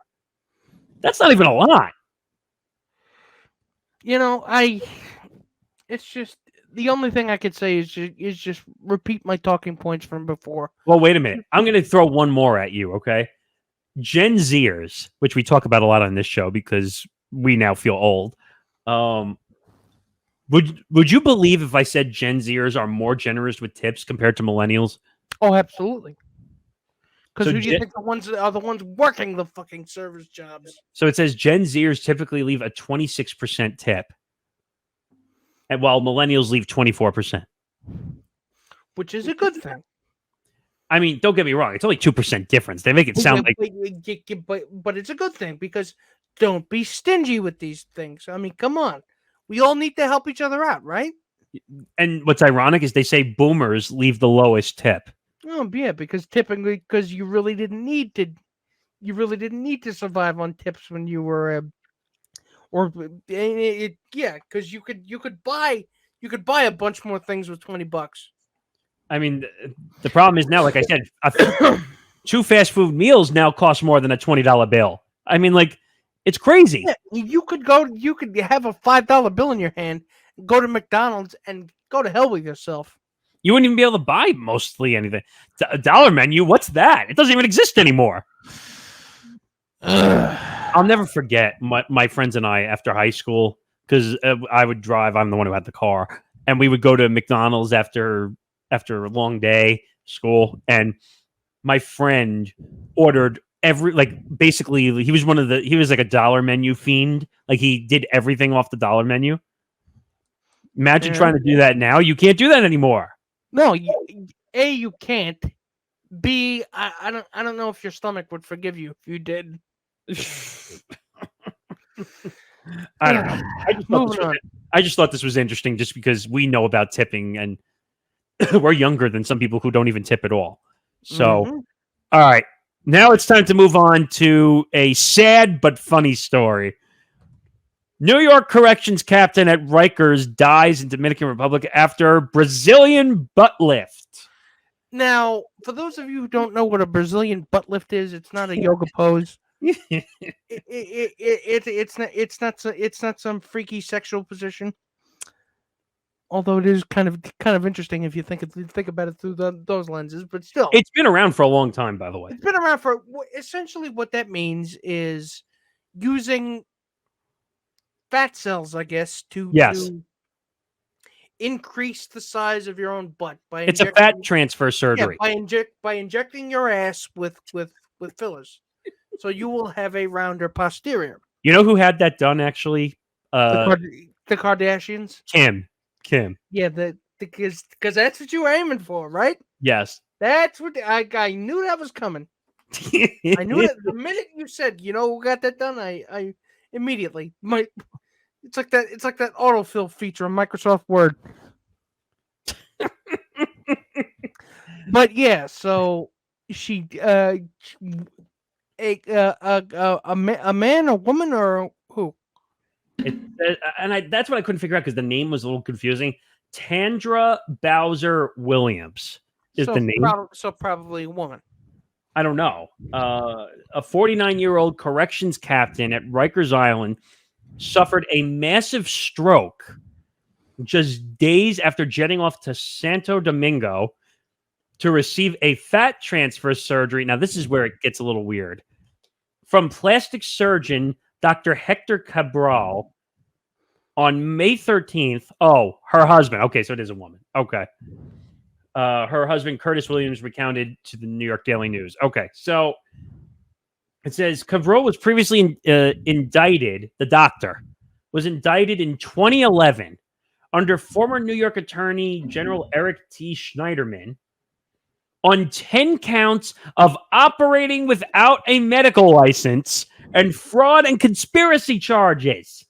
That's not even a lot. It's just the only thing I could say is just repeat my talking points from before. Well, wait a minute. I'm going to throw one more at you, okay? Gen Zers, which we talk about a lot on this show because we now feel old. Would you believe if I said Gen Zers are more generous with tips compared to millennials? Oh, absolutely. Because who do you think are the ones working the fucking service jobs? So it says Gen Zers typically leave a 26% tip, and while millennials leave 24%. Which is a good thing. I mean, don't get me wrong. It's only 2% difference. They make it sound but it's a good thing because don't be stingy with these things. I mean, come on. We all need to help each other out, right? And what's ironic is they say boomers leave the lowest tip. Oh, yeah, because you really didn't need to survive on tips when you were because you could buy a bunch more things with $20. I mean, the problem is now, like I said, 2 fast food meals now cost more than a $20 bill. I mean, like, it's crazy. Yeah, you could have a $5 bill in your hand, go to McDonald's, and go to hell with yourself. You wouldn't even be able to buy mostly anything. A dollar menu, what's that? It doesn't even exist anymore. I'll never forget my friends and I after high school, because I would drive. I'm the one who had the car, and we would go to McDonald's after a long day school, and my friend ordered basically he was like a dollar menu fiend. Like he did everything off the dollar menu. Imagine trying to do that now. You can't do that anymore. No, you can't. B, I don't know if your stomach would forgive you if you did. I don't know. I just thought this was interesting just because we know about tipping and we're younger than some people who don't even tip at all. So, all right. Now it's time to move on to a sad but funny story. New York corrections captain at Rikers dies in Dominican Republic after Brazilian butt lift. Now, for those of you who don't know what a Brazilian butt lift is, it's not a yoga pose. It's not some freaky sexual position. Although it is kind of interesting if you think about it through those lenses, but still, it's been around for a long time. By the way, it's been around for essentially what that means is using fat cells, I guess, to increase the size of your own butt by it's a fat transfer surgery. Yeah, by injecting your ass with fillers, so you will have a rounder posterior. You know who had that done actually? The Kardashians. Kim. Yeah, because that's what you were aiming for, right? Yes. That's what I knew that was coming. I knew that the minute you said, who got that done, I immediately it's like that autofill feature on Microsoft Word. But yeah, so she a man, a woman, or who? That's what I couldn't figure out because the name was a little confusing. Tandra Bowser Williams is the name. So probably a woman. I don't know. A 49-year-old corrections captain at Rikers Island suffered a massive stroke just days after jetting off to Santo Domingo to receive a fat transfer surgery. Now, this is where it gets a little weird. From plastic surgeon Dr. Hector Cabral on May 13th. Oh, her husband. Okay, so it is a woman. Okay. Her husband, Curtis Williams, recounted to the New York Daily News. Okay, so it says Cabral was previously indicted, the doctor, was indicted in 2011 under former New York Attorney General Eric T. Schneiderman on 10 counts of operating without a medical license and fraud and conspiracy charges.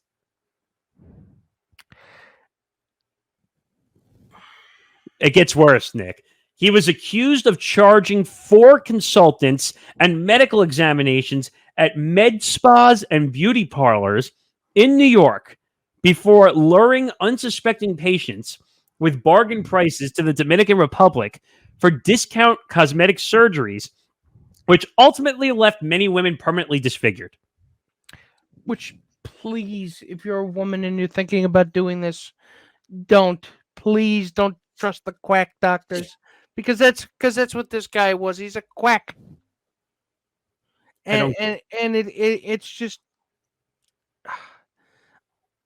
It gets worse, Nick. He was accused of charging 4 consultants and medical examinations at med spas and beauty parlors in New York before luring unsuspecting patients with bargain prices to the Dominican Republic for discount cosmetic surgeries, which ultimately left many women permanently disfigured. Which, please, if you're a woman and you're thinking about doing this, please don't trust the quack doctors, because that's what this guy was. He's a quack, and it's just,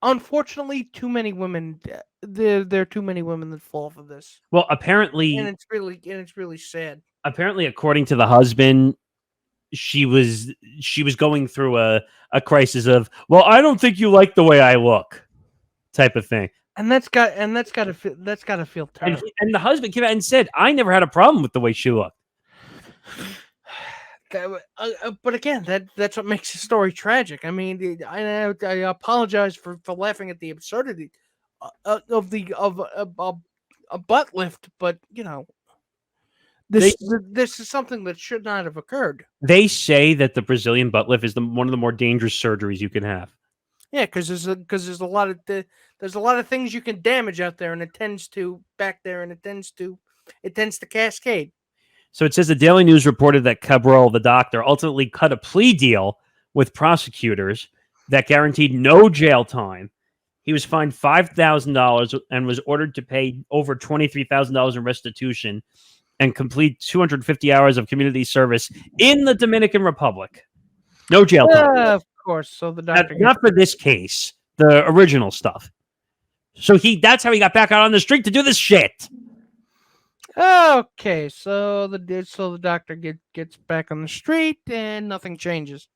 unfortunately, too many women. There are too many women that fall for this. Well, apparently, and it's really sad. Apparently, according to the husband, she was going through a crisis of, well, I don't think you like the way I look, type of thing. And that's got to feel terrible. And the husband came out and said, I never had a problem with the way she looked. But again, that's what makes the story tragic. I mean, I apologize for laughing at the absurdity of a butt lift, but this is something that should not have occurred. They say that the Brazilian butt lift is one of the more dangerous surgeries you can have. Yeah, because there's a lot of things you can damage out there, and it tends to cascade. So it says the Daily News reported that Cabral, the doctor, ultimately cut a plea deal with prosecutors that guaranteed no jail time. He was fined $5,000 and was ordered to pay over $23,000 in restitution and complete 250 hours of community service in the Dominican Republic. No jail time. Of course. So the doctor not for this case, the original stuff. So that's how he got back out on the street to do this shit. Okay, so the doctor gets back on the street and nothing changes.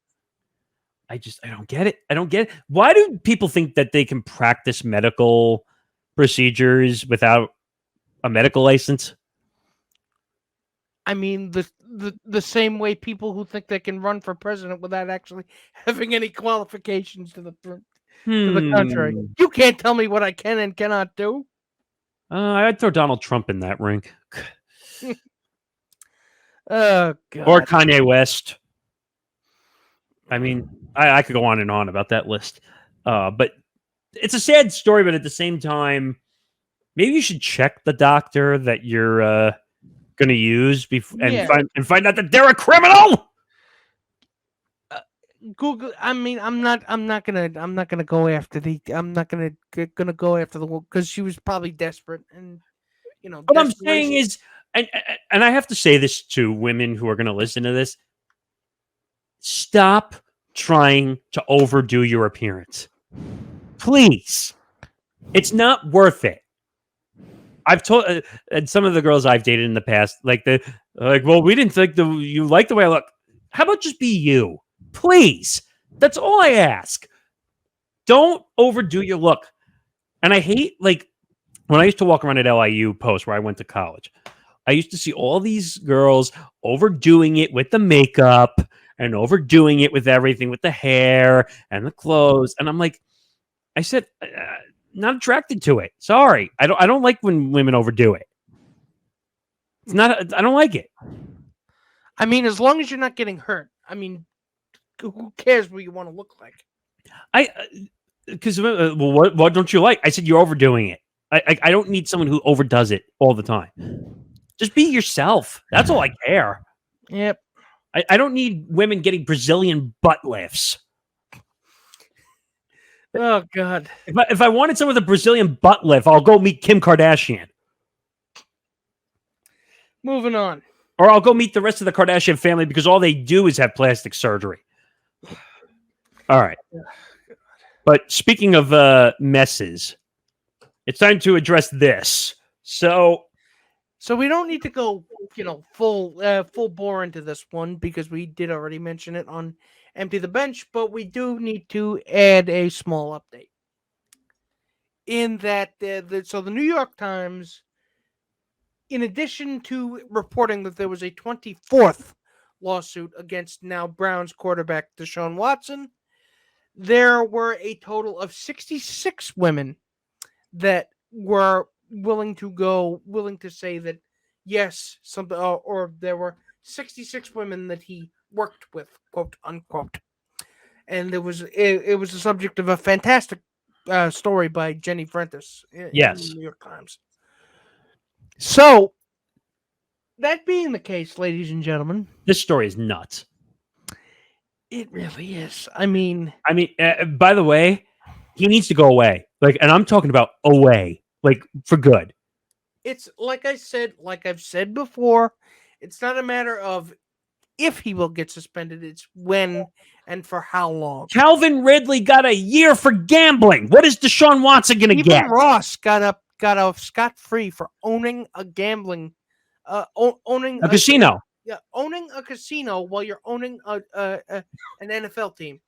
I don't get it. I don't get it. Why do people think that they can practice medical procedures without a medical license? I mean, the same way people who think they can run for president without actually having any qualifications to the contrary. Hmm. You can't tell me what I can and cannot do. I'd throw Donald Trump in that ring. Oh Or God. Kanye West. I mean, I could go on and on about that list. But it's a sad story, but at the same time, maybe you should check the doctor that you're going to use Yeah. and find out that they're a criminal. Google. I mean, I'm not gonna go after gonna go after the because she was probably desperate and What I'm saying desperation. is, and I have to say this to women who are going to listen to this: stop trying to overdo your appearance, please. It's not worth it. I've told and some of the girls I've dated in the past, well, we didn't think you like the way I look. How about just be you, please? That's all I ask. Don't overdo your look. And I hate when I used to walk around at LIU Post where I went to college. I used to see all these girls overdoing it with the makeup and overdoing it with everything, with the hair and the clothes. And I'm like, I said, not attracted to it. Sorry, I don't like when women overdo it. It's not. I don't like it. I mean, as long as you're not getting hurt. I mean, who cares what you want to look like? Because what don't you like? I said you're overdoing it. I don't need someone who overdoes it all the time. Just be yourself. That's all I care. Yep. I don't need women getting Brazilian butt lifts. Oh God. If I wanted someone with a Brazilian butt lift, I'll go meet Kim Kardashian. Moving on. Or I'll go meet the rest of the Kardashian family because all they do is have plastic surgery. All right. But speaking of messes, it's time to address this. So we don't need to go, full bore into this one because we did already mention it on Empty the Bench, but we do need to add a small update. In that, so the New York Times, in addition to reporting that there was a 24th lawsuit against now Browns quarterback Deshaun Watson, there were a total of 66 women that were willing to say that yes, or there were 66 women that he worked with, quote unquote. And it was the subject of a fantastic story by Jenny Frentis in the New York Times. So, that being the case, ladies and gentlemen, this story is nuts. It really is. I mean, by the way, he needs to go away. And I'm talking about away, for good. It's like I've said before, it's not a matter of if he will get suspended, it's when and for how long. Calvin Ridley got a year for gambling. What is Deshaun Watson going to get? Even Ross got off scot-free for owning a gambling, owning a casino. Yeah, owning a casino while you're owning an NFL team.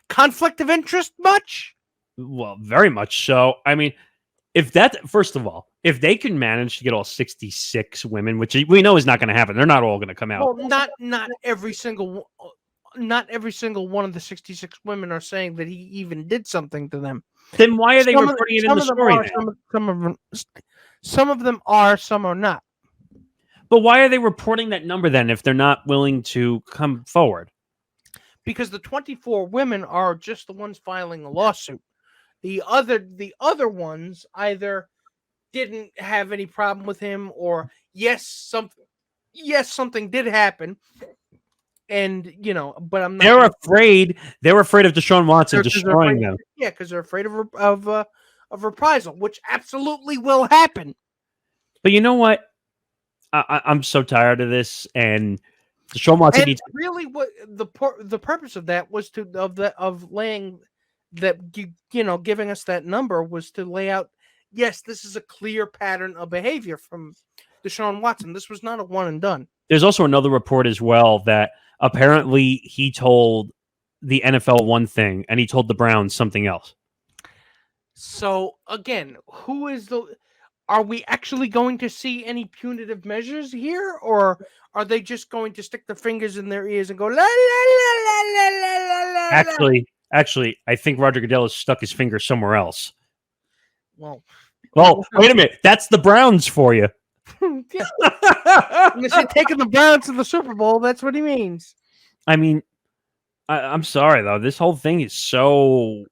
Conflict of interest much? Well, very much so. I mean, first of all, if they can manage to get all 66 women, which we know is not going to happen, they're not all going to come out. Well, not every single one of the 66 women are saying that he even did something to them. Then why are they reporting it in the story? Some of them are, some are not. But why are they reporting that number then if they're not willing to come forward? Because the 24 women are just the ones filing a lawsuit. The other ones either didn't have any problem with him, or yes, something did happen, and but I'm not. They're afraid. They're afraid of Deshaun Watson destroying them. Yeah, because they're afraid of reprisal, which absolutely will happen. But you know what? I'm so tired of this, and Deshaun Watson needs. Really, what the purpose of that was laying that giving us that number was to lay out. Yes, this is a clear pattern of behavior from Deshaun Watson. This was not a one and done. There's also another report as well that apparently he told the NFL one thing and he told the Browns something else. So again, are we actually going to see any punitive measures here, or are they just going to stick their fingers in their ears and go la la la la la la la? Actually, I think Roger Goodell has stuck his finger somewhere else. Well, wait a minute. That's the Browns for you. yeah. Unless you're taking the Browns to the Super Bowl, that's what he means. I mean, I'm sorry though. This whole thing is so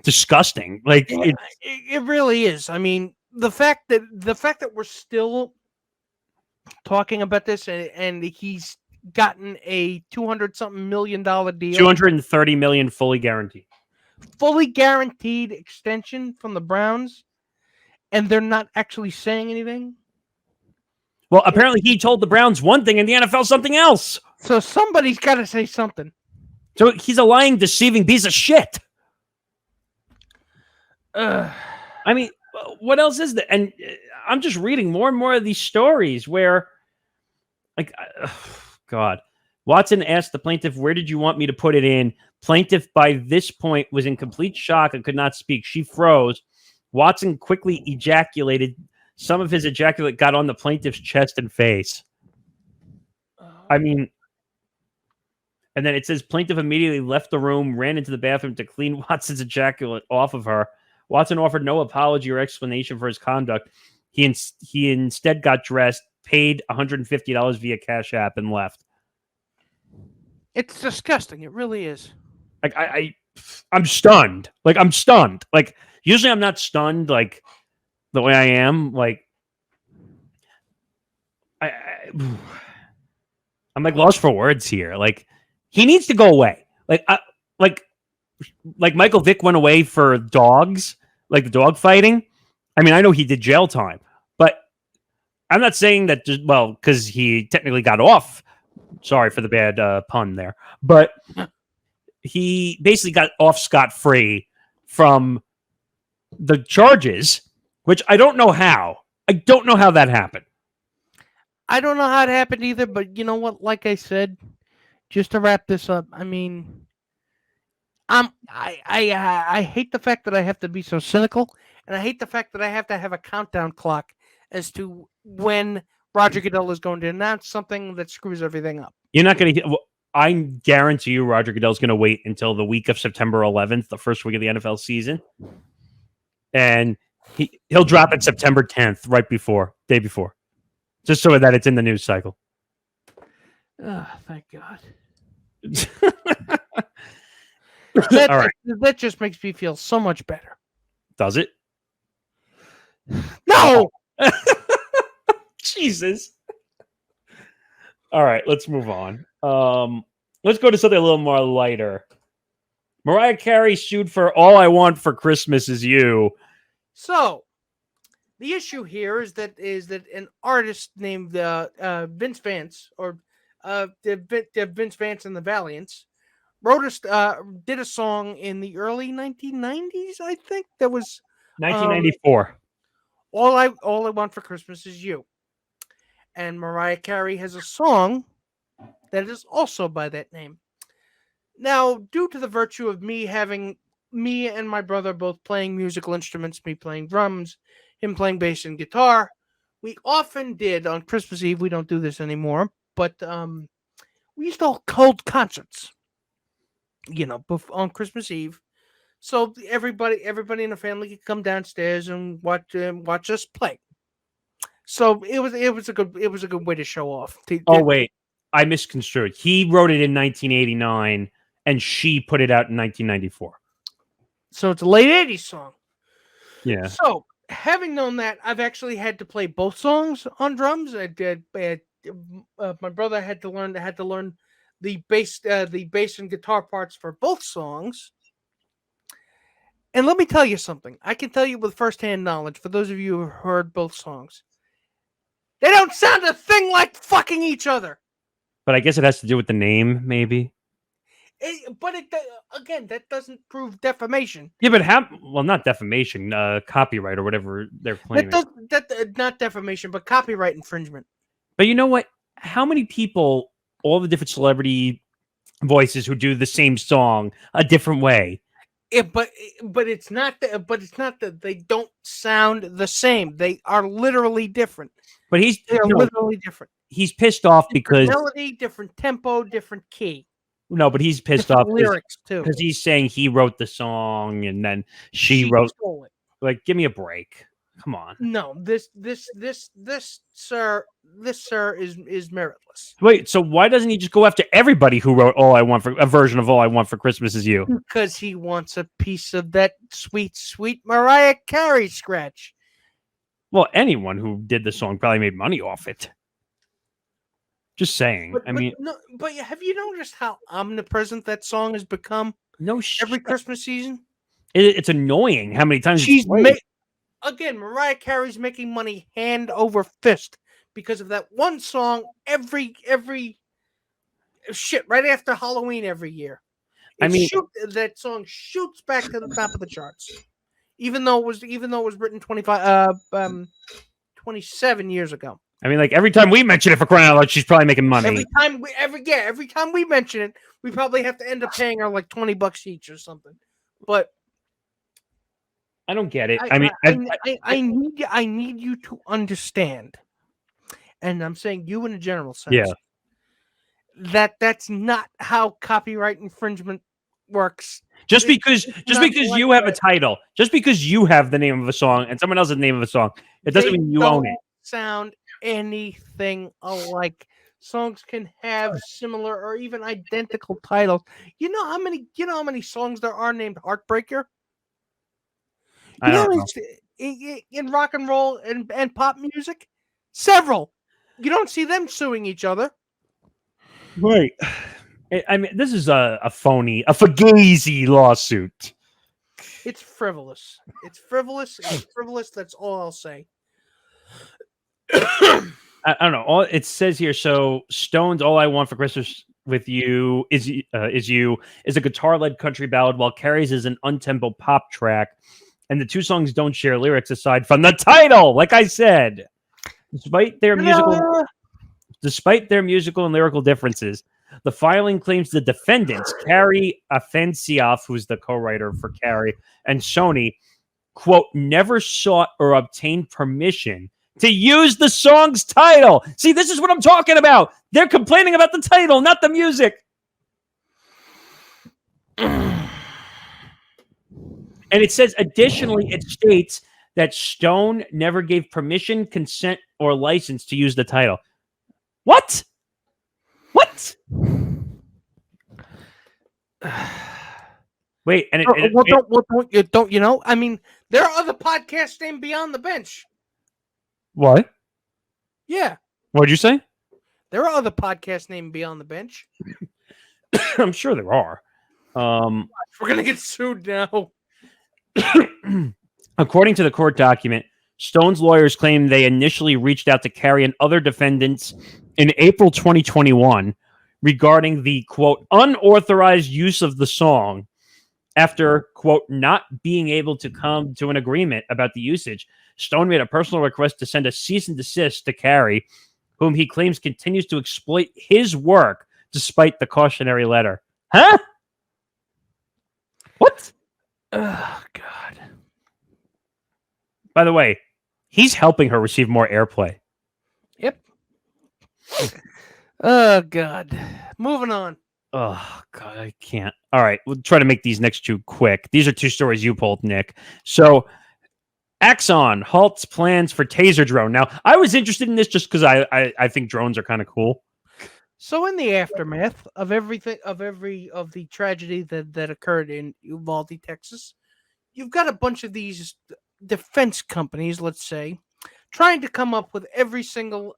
disgusting. Like it really is. I mean, the fact that we're still talking about this and he's gotten a $200-something million deal, $230 million fully guaranteed extension from the Browns, and they're not actually saying anything. Well, apparently he told the Browns one thing and the NFL something else. So somebody's got to say something. So he's a lying, deceiving piece of shit. I mean, what else is there? And I'm just reading more and more of these stories where, like, God, Watson asked the plaintiff, "Where did you want me to put it in?" Plaintiff, by this point, was in complete shock and could not speak. She froze. Watson quickly ejaculated. Some of his ejaculate got on the plaintiff's chest and face. I mean, and then it says plaintiff immediately left the room, ran into the bathroom to clean Watson's ejaculate off of her. Watson offered no apology or explanation for his conduct. He instead got dressed, paid $150 via Cash App, and left. It's disgusting. It really is. Like I'm stunned. I'm stunned. Like usually I'm not stunned like the way I am. Like I'm like lost for words here. Like he needs to go away. Like Michael Vick went away for dogs, like the dog fighting. I mean, I know he did jail time, but I'm not saying that just, well, because he technically got off. Sorry for the bad pun there. But he basically got off scot-free from the charges, which I don't know how. I don't know how that happened. I don't know how it happened either, but you know what? Like I said, just to wrap this up, I mean, I hate the fact that I have to be so cynical, and I hate the fact that I have to have a countdown clock as to when Roger Goodell is going to announce something that screws everything up. You're not going to. I guarantee you, Roger Goodell's going to wait until the week of September 11th, the first week of the NFL season, and he'll drop it September 10th, day before, just so that it's in the news cycle. Oh, thank God. All right. That just makes me feel so much better. Does it? No! Jesus. All right, let's move on. Let's go to something a little more lighter. Mariah Carey sued for All I Want for Christmas Is You. So, the issue here is that an artist named Vince Vance, or Vince Vance and the Valiants, did a song in the early 1990s, I think. That was 1994. All I Want for Christmas Is You. And Mariah Carey has a song that is also by that name. Now, due to the virtue of me and my brother both playing musical instruments, me playing drums, him playing bass and guitar, we often did on Christmas Eve. We don't do this anymore, but we used to hold concerts, on Christmas Eve. So everybody in the family could come downstairs and watch us play. So it was a good way to show off. Wait, I misconstrued. He wrote it in 1989, and she put it out in 1994. So it's a late 80s song. Yeah. So having known that, I've actually had to play both songs on drums. I did. My brother had to learn the bass and guitar parts for both songs. And let me tell you something. I can tell you with firsthand knowledge, for those of you who heard both songs, they don't sound a thing like fucking each other. But I guess it has to do with the name, maybe. Again, that doesn't prove defamation. Yeah, but not defamation, copyright or whatever they're claiming. Not defamation, but copyright infringement. But you know what? How many people, all the different celebrity voices who do the same song a different way? Yeah, but it's not that they don't sound the same. They are literally different. But They are literally different. He's pissed off because melody, different tempo, different key. No, but he's pissed off lyrics too because he's saying he wrote the song and then she wrote. Stole it. Like, give me a break. Come on. No, this sir is meritless. Wait, so why doesn't he just go after everybody who wrote "All I Want for" a version of "All I Want for Christmas Is You"? Because he wants a piece of that sweet, sweet Mariah Carey scratch. Well, anyone who did the song probably made money off it. Just saying. But have you noticed how omnipresent that song has become? No every Christmas season. It's annoying how many times she's again. Mariah Carey's making money hand over fist because of that one song. Every shit right after Halloween every year. That song shoots back to the top of the charts, even though it was written 27 years ago. I mean, like every time we mention it, for crying out loud, she's probably making money. Every time we mention it, we probably have to end up paying her like $20 each or something. But I don't get it. I need you to understand, and I'm saying you in a general sense. Yeah. That's not how copyright infringement works. Just because you have a title, just because you have the name of a song and someone else has the name of a song, it doesn't mean you own it. Sound anything alike. Songs can have similar or even identical titles. You know how many songs there are named Heartbreaker? I don't know. In rock and roll and pop music? Several. You don't see them suing each other. Right. I mean, this is a fugazi lawsuit. It's frivolous. It's frivolous. That's all I'll say. I don't know. All it says here. So Stone's "All I Want for Christmas with You is You" is a guitar-led country ballad, while Carey's is an untempo pop track, and the two songs don't share lyrics aside from the title. Like I said, despite their musical and lyrical differences, the filing claims the defendants, Carey Afensioff, who's the co-writer for Carey, and Sony, quote, never sought or obtained permission to use the song's title. See, this is what I'm talking about. They're complaining about the title, not the music. And it says, additionally, it states that Stone never gave permission, consent, or license to use the title. What? Wait, and don't you know? I mean, there are other podcasts named Beyond the Bench. What? Yeah. What'd you say? There are other podcasts named Beyond the Bench. I'm sure there are. We're gonna get sued now. According to the court document, Stone's lawyers claim they initially reached out to Carey and other defendants in April 2021 regarding the, quote, unauthorized use of the song after, quote, not being able to come to an agreement about the usage. Stone made a personal request to send a cease and desist to Carey, whom he claims continues to exploit his work despite the cautionary letter. Huh? What? Oh, God. By the way, he's helping her receive more airplay. Yep. Oh, God. Moving on. Oh, God, I can't. All right, we'll try to make these next two quick. These are two stories you pulled, Nick. So, Axon halts plans for Taser Drone. Now, I was interested in this just because I think drones are kind of cool. So, in the aftermath of the tragedy that occurred in Uvalde, Texas, you've got a bunch of these defense companies, let's say, trying to come up with every single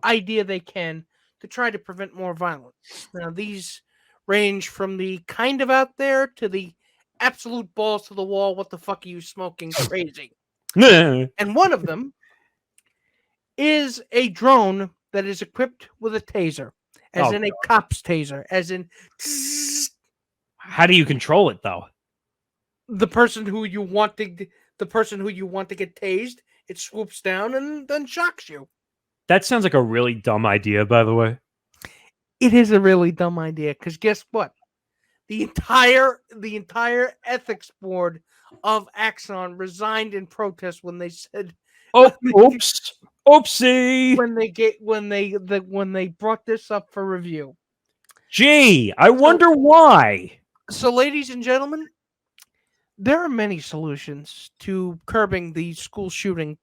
idea they can to try to prevent more violence. Now, these range from the kind of out there to the absolute balls to the wall, what the fuck are you smoking crazy? And one of them is a drone that is equipped with a taser, as in a cop's taser, as in How do you control it though? The person who you want to get tased, it swoops down and then shocks you. That sounds like a really dumb idea, by the way. It is a really dumb idea because guess what? The entire ethics board of Axon resigned in protest when they said, Oh, oops, oopsie. when they brought this up for review. Gee, I wonder why. So, ladies and gentlemen, there are many solutions to curbing the school shooting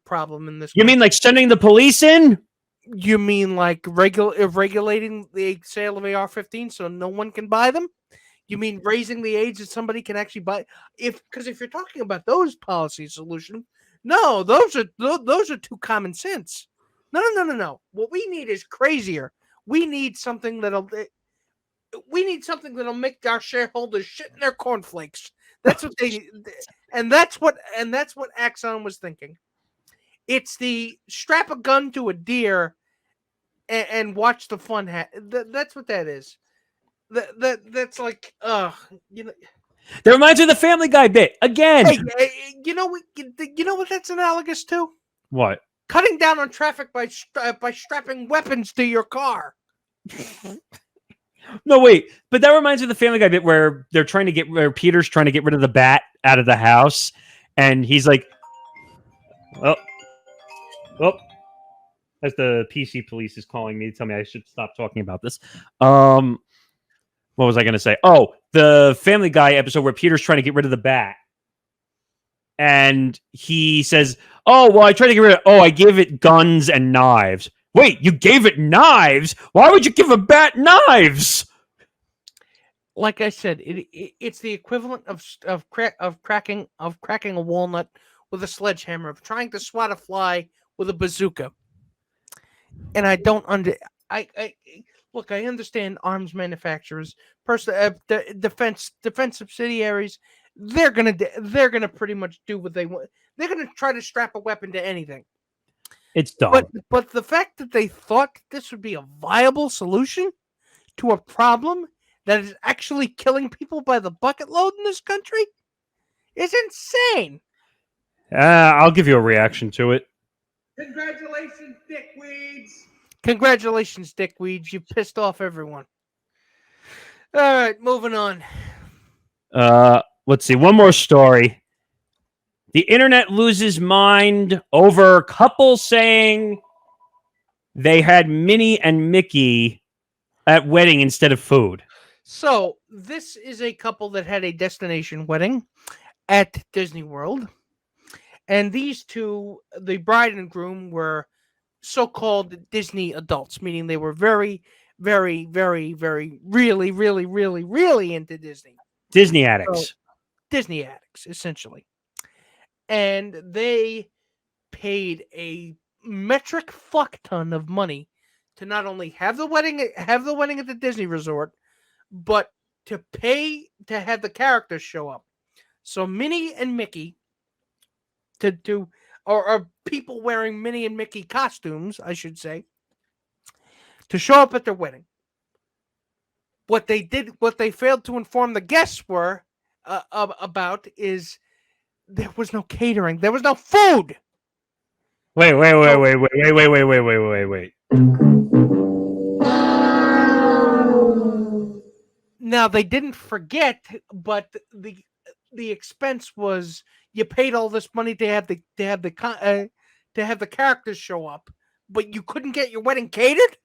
problem in this. You mean like sending the police in? You mean like regulating the sale of AR-15 so no one can buy them? You mean raising the age that somebody can actually buy? Because if you're talking about those policy solutions, no, those are too common sense. No. What we need is crazier. We need something that'll make our shareholders shit in their cornflakes. That's what and that's what Axon was thinking. It's the strap a gun to a deer and watch the fun. That's what that is. That's like, you know. That reminds me of the Family Guy bit again. Hey, you know what that's analogous to? What? Cutting down on traffic by strapping weapons to your car. No, wait. But that reminds me of the Family Guy bit where Peter's trying to get rid of the bat out of the house, and he's like, "Oh, as the PC police is calling me to tell me I should stop talking about this." What was I going to say? Oh, the Family Guy episode where Peter's trying to get rid of the bat, and he says, "Oh, well, I tried to get rid of. Oh, I gave it guns and knives." Wait, you gave it knives? Why would you give a bat knives? Like I said, it's the equivalent of cracking a walnut with a sledgehammer, of trying to swat a fly with a bazooka. And I don't look. I understand arms manufacturers, defense subsidiaries. They're gonna pretty much do what they want. They're gonna try to strap a weapon to anything. It's dumb. But the fact that they thought this would be a viable solution to a problem that is actually killing people by the bucket load in this country is insane. I'll give you a reaction to it. Congratulations, dickweeds. Congratulations, dickweeds. You pissed off everyone. All right, moving on. Let's see. One more story. The internet loses mind over couple saying they had Minnie and Mickey at wedding instead of food. So this is a couple that had a destination wedding at Disney World. And these two, the bride and groom, were so-called Disney adults, meaning they were very, very, very, very, really, really, really, really into Disney. Disney addicts. So, Disney addicts, essentially. And they paid a metric fuck ton of money to not only have the wedding at the Disney resort, but to pay to have the characters show up. So Minnie and Mickey or people wearing Minnie and Mickey costumes, I should say, to show up at their wedding. What they failed to inform the guests about is there was no catering. There was no food. Wait. Now they didn't forget, but the expense was you paid all this money to have the characters show up, but you couldn't get your wedding catered.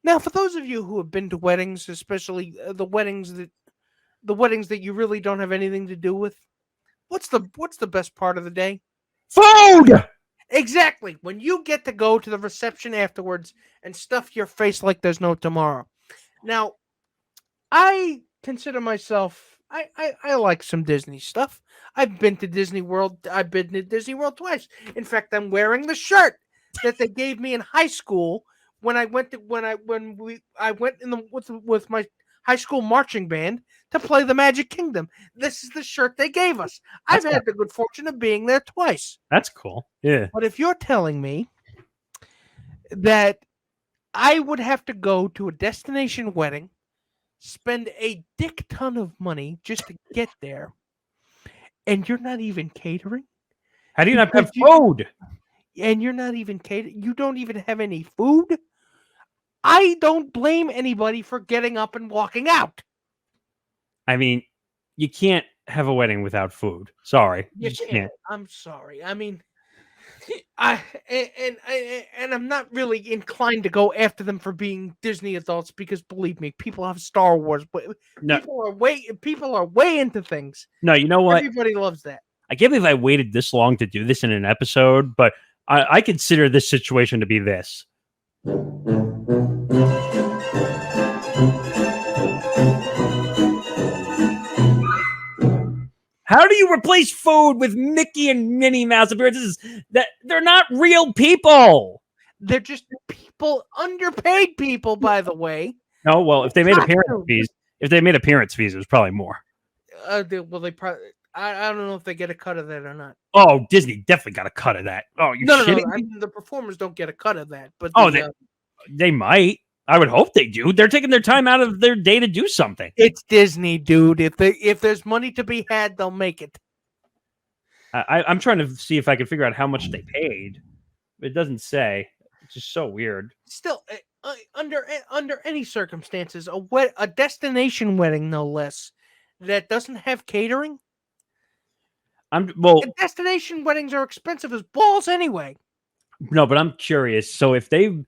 Now, for those of you who have been to weddings, especially the weddings that you really don't have anything to do with, what's the best part of the day? Food! Exactly. When you get to go to the reception afterwards and stuff your face like there's no tomorrow. Now, I consider myself, I like some Disney stuff. I've been to Disney World. I've been to Disney World twice. In fact, I'm wearing the shirt that they gave me in high school when I went with my high school marching band to play the Magic Kingdom. This is the shirt they gave us. I've had the good fortune of being there twice. That's cool. Yeah. But if you're telling me that I would have to go to a destination wedding, spend a dick ton of money just to get there, and you're not even catering? How do you not have Because food? and you're not even catering. You don't even have any food. I don't blame anybody for getting up and walking out. I mean, you can't have a wedding without food. Sorry, you just can't. I'm sorry. I mean, and I'm not really inclined to go after them for being Disney adults because believe me, people have Star Wars, but No, people are way into things. no, you know what? Everybody loves that. I can't believe I waited this long to do this in an episode, but I consider this situation to be this. How do you replace food with Mickey and Minnie Mouse appearances? That they're not real people. They're just people, underpaid people, by the way. No, well, if they made appearance fees, it was probably more. They probably. I don't know if they get a cut of that or not. Oh, Disney definitely got a cut of that. Oh, you're shitting me? I mean, the performers don't get a cut of that, but they might. I would hope they do. They're taking their time out of their day to do something. It's Disney, dude. If there's money to be had, they'll make it. I'm trying to see if I can figure out how much they paid. It doesn't say. It's just so weird. Still, under any circumstances, a destination wedding, no less, that doesn't have catering. Destination weddings are expensive as balls anyway. No, but I'm curious. So if they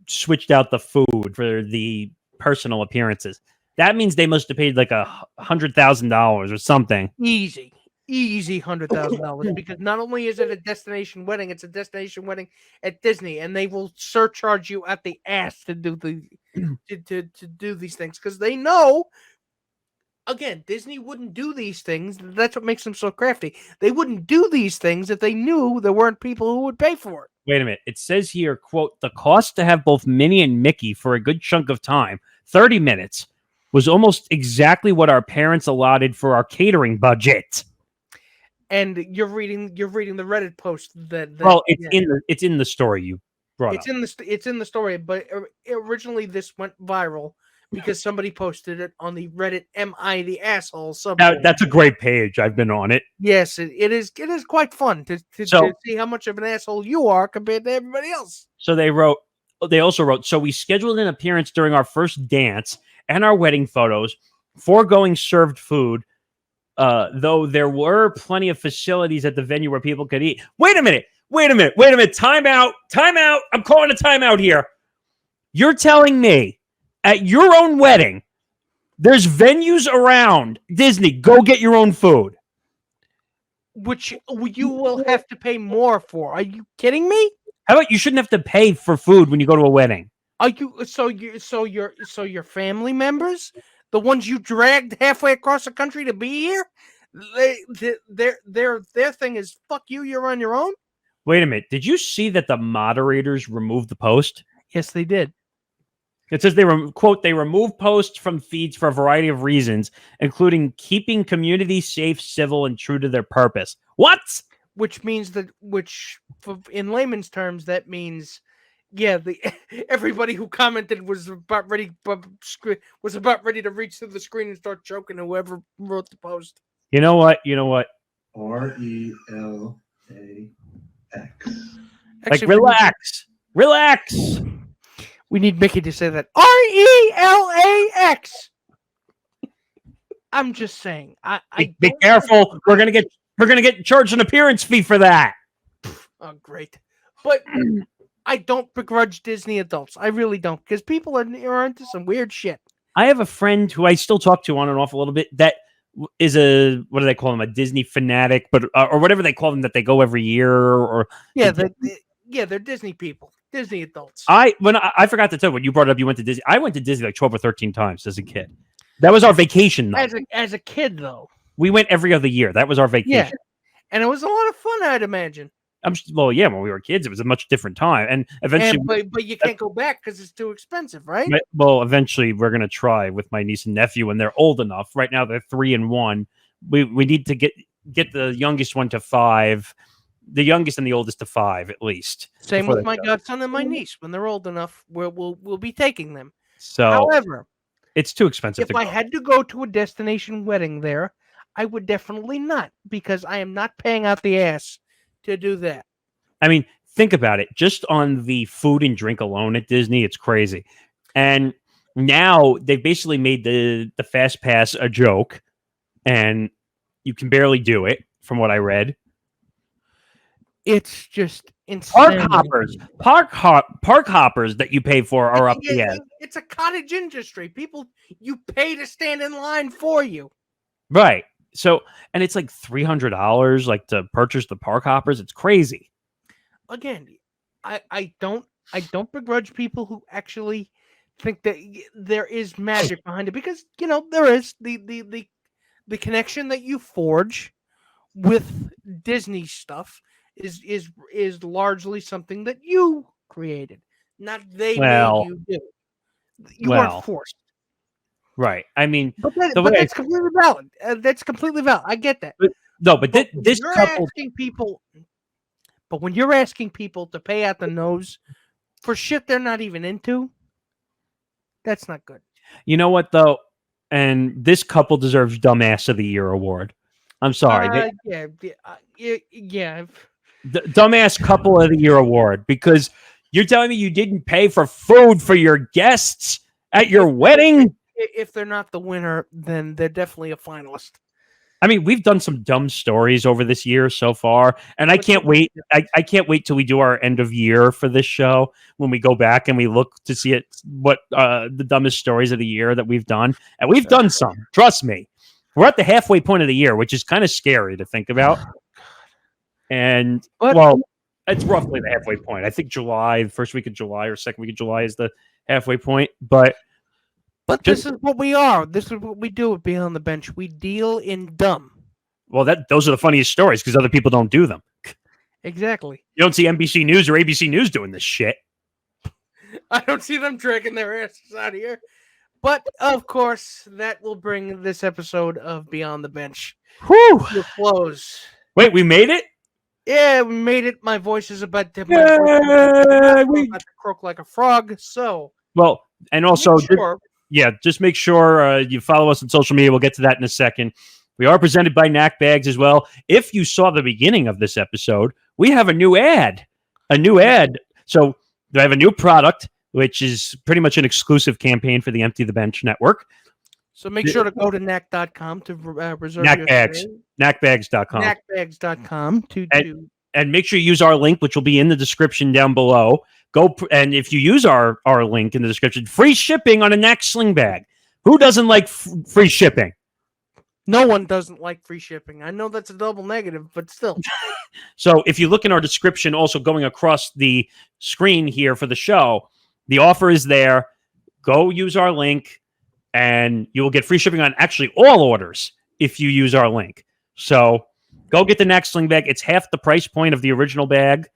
switched out the food for the personal appearances, that means they must have paid like $100,000 or something. Easy $100,000 because not only is it a destination wedding, it's a destination wedding at Disney, and they will surcharge you at the ass to do to do these things because they know. Again, Disney wouldn't do these things. That's what makes them so crafty. They wouldn't do these things if they knew there weren't people who would pay for it. Wait a minute. It says here, quote, the cost to have both Minnie and Mickey for a good chunk of time, 30 minutes, was almost exactly what our parents allotted for our catering budget. And you're reading the Reddit post that it's in the story you brought up. It's in the story, but originally this went viral because somebody posted it on the Reddit "Am I the Asshole" subreddit. That's a great page. I've been on it. Yes, it is. It is quite fun to see how much of an asshole you are compared to everybody else. So they also wrote, so we scheduled an appearance during our first dance and our wedding photos, foregoing served food, though there were plenty of facilities at the venue where people could eat. Wait a minute. Time out. I'm calling a timeout here. You're telling me at your own wedding, there's venues around Disney. Go get your own food. Which you will have to pay more for. Are you kidding me? How about you shouldn't have to pay for food when you go to a wedding? Are you your family members, the ones you dragged halfway across the country to be here, their thing is fuck you. You're on your own. Wait a minute. Did you see that the moderators removed the post? Yes, they did. It says they remove posts from feeds for a variety of reasons, including keeping community safe, civil, and true to their purpose. What? Which means in layman's terms, that means, everybody who commented was about ready to reach through the screen and start choking whoever wrote the post. You know what? RELAX. Like, relax. We need Mickey to say that. RELAX. I'm just saying. Be careful. We're gonna get charged an appearance fee for that. Oh, great. But I don't begrudge Disney adults. I really don't, because people are into some weird shit. I have a friend who I still talk to on and off a little bit that is what do they call him? A Disney fanatic, but or whatever they call them, that they go every year or they're Disney people. Disney adults. I forgot to tell you, when you brought it up, you went to Disney. I went to Disney like 12 or 13 times as a kid. That was our vacation, though. As a kid, though. We went every other year. That was our vacation. Yeah. And it was a lot of fun, I'd imagine. When we were kids, it was a much different time. And eventually... But you can't go back because it's too expensive, right? Well, eventually, we're going to try with my niece and nephew, and they're old enough. Right now, they're 3 and 1. We need to get the youngest one to 5. the youngest and the oldest to 5 at least. Same before with they my go. godson and my niece. When they're old enough, we'll be taking them. So However, it's too expensive if to I go. had to go to a destination wedding there, I would definitely not, because I am not paying out the ass to do that. I mean, think about it. Just on the food and drink alone at Disney, it's crazy. And now they've basically made the fast pass a joke, and you can barely do it, from what I read. It's just insane. Park hoppers that you pay for are up the ass. It's a cottage industry. People, you pay to stand in line for you. Right. So, and it's like $300, like to purchase the park hoppers. It's crazy. Again, I don't begrudge people who actually think that there is magic behind it, because there is the connection that you forge with Disney stuff is largely something that you created, not they made you do. You weren't forced. Right. I mean, but that's completely valid. That's completely valid. I get that. But this couple asking people. But when you're asking people to pay out the nose for shit they're not even into, that's not good. You know what, though? And this couple deserves Dumbass of the Year award. I'm sorry. Yeah. The Dumbass Couple of the Year award, because you're telling me you didn't pay for food for your guests at your wedding? If they're not the winner, then they're definitely a finalist. I mean, we've done some dumb stories over this year so far, and I can't wait. I can't wait till we do our end of year for this show, when we go back and we look to see what the dumbest stories of the year that we've done. And we've done some. Trust me. We're at the halfway point of the year, which is kind of scary to think about. And, it's roughly the halfway point. I think the first week of July or second week of July is the halfway point. But this is what we are. This is what we do at Beyond the Bench. We deal in dumb. Well, those are the funniest stories, because other people don't do them. Exactly. You don't see NBC News or ABC News doing this shit. I don't see them dragging their asses out of here. But, of course, that will bring this episode of Beyond the Bench to a close. Wait, we made it? Yeah, we made it. My voice is about to croak like a frog. So, well, and also, just make sure you follow us on social media. We'll get to that in a second. We are presented by Knack Bags as well. If you saw the beginning of this episode, we have a new ad. So I have a new product, which is pretty much an exclusive campaign for the Empty the Bench network. So make sure to go to knack.com to reserve Knack your Bags. stay. Knackbags.com. Knackbags.com and make sure you use our link, which will be in the description down below. And if you use our link in the description, free shipping on a Knack sling bag. Who doesn't like free shipping? No one doesn't like free shipping. I know that's a double negative, but still. So if you look in our description, also going across the screen here for the show, the offer is there. Go use our link, and you will get free shipping on actually all orders if you use our link. So go get the Knack sling bag. It's half the price point of the original bag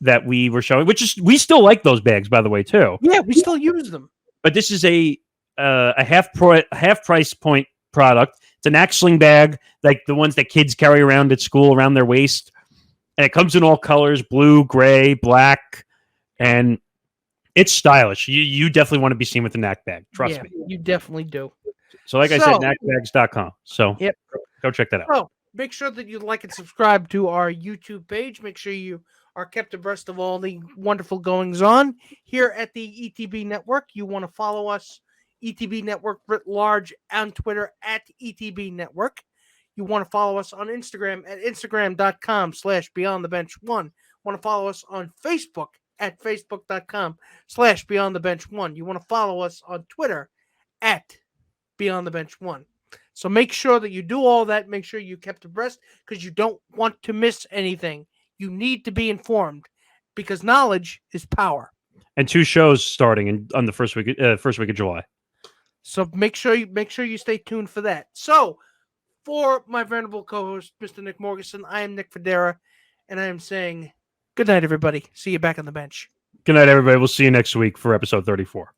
that we were showing, we still like those bags, by the way, too. Yeah, we still use them. But this is a half price point product. It's a Knack sling bag, like the ones that kids carry around at school around their waist. And it comes in all colors, blue, gray, black, and it's stylish. You definitely want to be seen with the Knack bag. Trust me. You definitely do. So like I said, knackbags.com. So go check that out. So make sure that you like and subscribe to our YouTube page. Make sure you are kept abreast of all the wonderful goings on here at the ETB Network. You want to follow us, ETB Network writ large, on Twitter at ETB Network. You want to follow us on Instagram at instagram.com/beyondthebench1. Want to follow us on Facebook at facebook.com/beyondthebench1. You want to follow us on Twitter at beyondthebench1. So make sure that you do all that. Make sure you kept abreast, because you don't want to miss anything. You need to be informed, because knowledge is power. And 2 shows starting on the first week of July. So make sure you stay tuned for that. So for my venerable co-host, Mr. Nick Morgasen, I am Nick Fodera, and I am saying good night, everybody. See you back on the bench. Good night, everybody. We'll see you next week for episode 34.